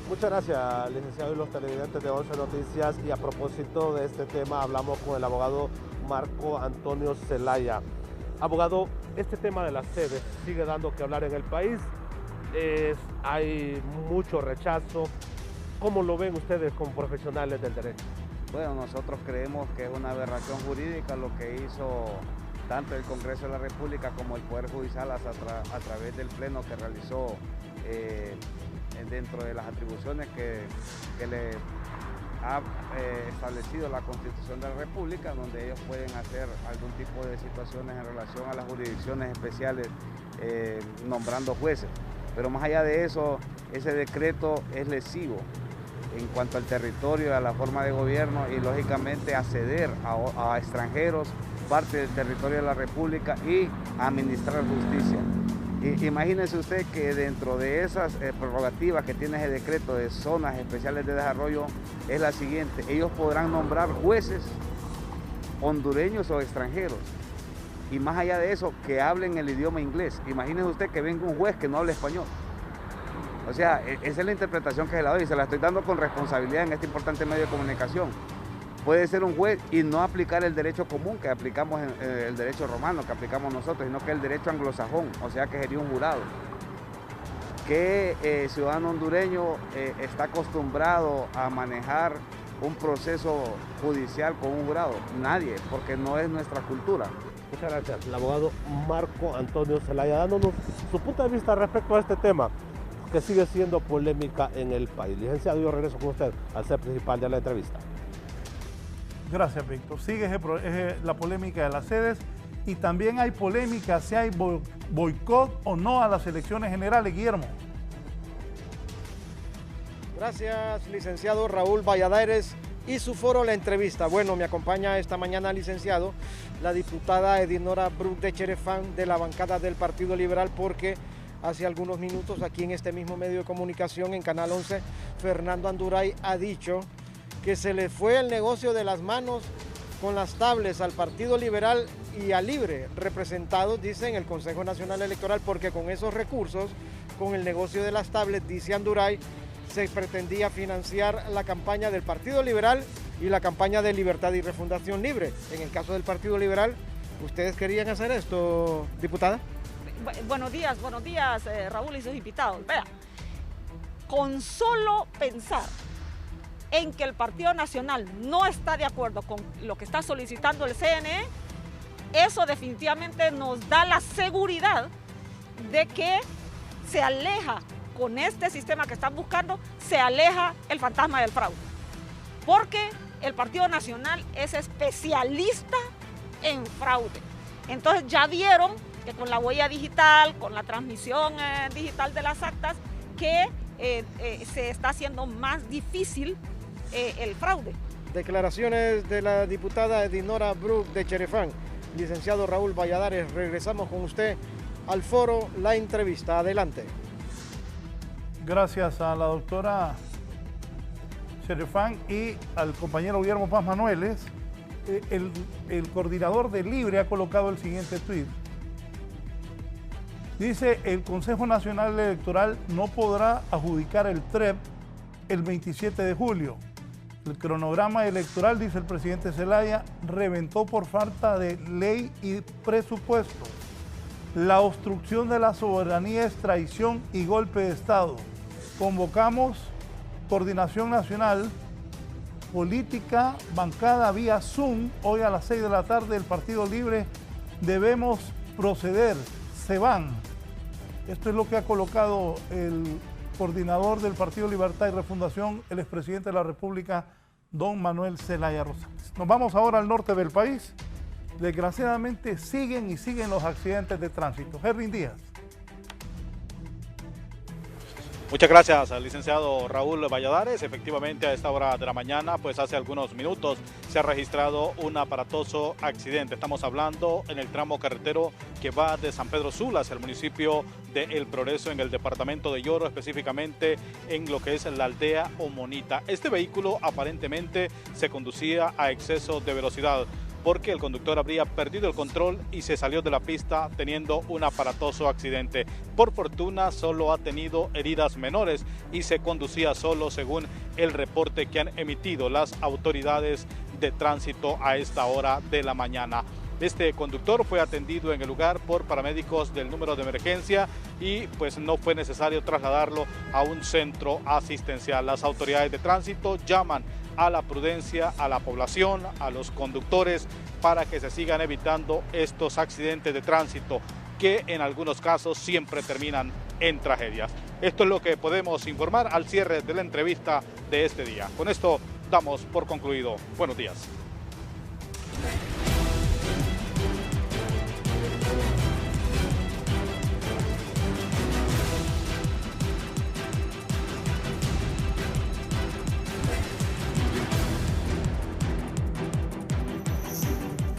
Muchas gracias, licenciado y los televidentes de 11 Noticias. Y a propósito de este tema, hablamos con el abogado Marco Antonio Zelaya. Abogado, este tema de las sedes sigue dando que hablar en el país. Hay mucho rechazo. ¿Cómo lo ven ustedes como profesionales del derecho? Bueno, nosotros creemos que es una aberración jurídica lo que hizo tanto el Congreso de la República como el Poder Judicial a través del pleno que realizó dentro de las atribuciones que le ha establecido la Constitución de la República, donde ellos pueden hacer algún tipo de situaciones en relación a las jurisdicciones especiales, nombrando jueces. Pero más allá de eso, ese decreto es lesivo en cuanto al territorio, a la forma de gobierno y lógicamente a ceder a extranjeros parte del territorio de la República y a administrar justicia. Imagínense usted que dentro de esas prerrogativas que tiene ese decreto de zonas especiales de desarrollo es la siguiente: ellos podrán nombrar jueces hondureños o extranjeros y más allá de eso que hablen el idioma inglés. Imagínense usted que venga un juez que no hable español. O sea, esa es la interpretación que se la doy y se la estoy dando con responsabilidad en este importante medio de comunicación. Puede ser un juez y no aplicar el derecho común que aplicamos, el derecho romano que aplicamos nosotros, sino que el derecho anglosajón, o sea que sería un jurado. ¿Qué ciudadano hondureño está acostumbrado a manejar un proceso judicial con un jurado? Nadie, porque no es nuestra cultura. Muchas gracias. El abogado Marco Antonio Zelaya dándonos su punto de vista respecto a este tema que sigue siendo polémica en el país. Licenciado, yo regreso con usted al set principal de la entrevista. Gracias, Víctor. Sigue la polémica de las sedes y también hay polémica si hay boicot o no a las elecciones generales. Guillermo. Gracias, licenciado Raúl Valladares y su foro La Entrevista. Bueno, me acompaña esta mañana, licenciado, la diputada Edinora Bruck de Cherefán de la bancada del Partido Liberal, porque hace algunos minutos aquí en este mismo medio de comunicación en Canal 11, Fernando Anduray ha dicho que se le fue el negocio de las manos con las tablets al Partido Liberal y a Libre, representados, dice, en el Consejo Nacional Electoral, porque con esos recursos, con el negocio de las tablets, dice Anduray, se pretendía financiar la campaña del Partido Liberal y la campaña de Libertad y Refundación Libre. En el caso del Partido Liberal, ¿ustedes querían hacer esto, diputada? Buenos días, Raúl y sus invitados. Vea, con solo pensar en que el Partido Nacional no está de acuerdo con lo que está solicitando el CNE, eso definitivamente nos da la seguridad de que se aleja, con este sistema que están buscando, se aleja el fantasma del fraude. Porque el Partido Nacional es especialista en fraude. Entonces ya vieron que con la huella digital, con la transmisión digital de las actas, que se está haciendo más difícil el fraude. Declaraciones de la diputada Edinora Bruck de Cherefán. Licenciado Raúl Valladares, regresamos con usted al foro La Entrevista. Adelante. Gracias a la doctora Cherefán y al compañero Guillermo Paz Manueles. el coordinador de Libre ha colocado el siguiente tuit. Dice, el Consejo Nacional Electoral no podrá adjudicar el TREP el 27 de julio. El cronograma electoral, dice el presidente Zelaya, reventó por falta de ley y presupuesto. La obstrucción de la soberanía es traición y golpe de Estado. Convocamos coordinación nacional, política, bancada vía Zoom, hoy a las 6 de la tarde, el Partido Libre, debemos proceder, se van. Esto es lo que ha colocado el coordinador del Partido Libertad y Refundación, el expresidente de la República, don Manuel Zelaya Rosales. Nos vamos ahora al norte del país. Desgraciadamente siguen y siguen los accidentes de tránsito. Hervin Díaz. Muchas gracias al licenciado Raúl Valladares. Efectivamente, a esta hora de la mañana, pues hace algunos minutos, se ha registrado un aparatoso accidente. Estamos hablando en el tramo carretero que va de San Pedro Sula hacia el municipio de El Progreso, en el departamento de Yoro, específicamente en lo que es la aldea Omonita. Este vehículo aparentemente se conducía a exceso de velocidad, porque el conductor habría perdido el control y se salió de la pista teniendo un aparatoso accidente. Por fortuna solo ha tenido heridas menores y se conducía solo, según el reporte que han emitido las autoridades de tránsito a esta hora de la mañana. Este conductor fue atendido en el lugar por paramédicos del número de emergencia y pues no fue necesario trasladarlo a un centro asistencial. Las autoridades de tránsito llaman a la prudencia, a la población, a los conductores, para que se sigan evitando estos accidentes de tránsito que en algunos casos siempre terminan en tragedias. Esto es lo que podemos informar al cierre de la entrevista de este día. Con esto damos por concluido. Buenos días.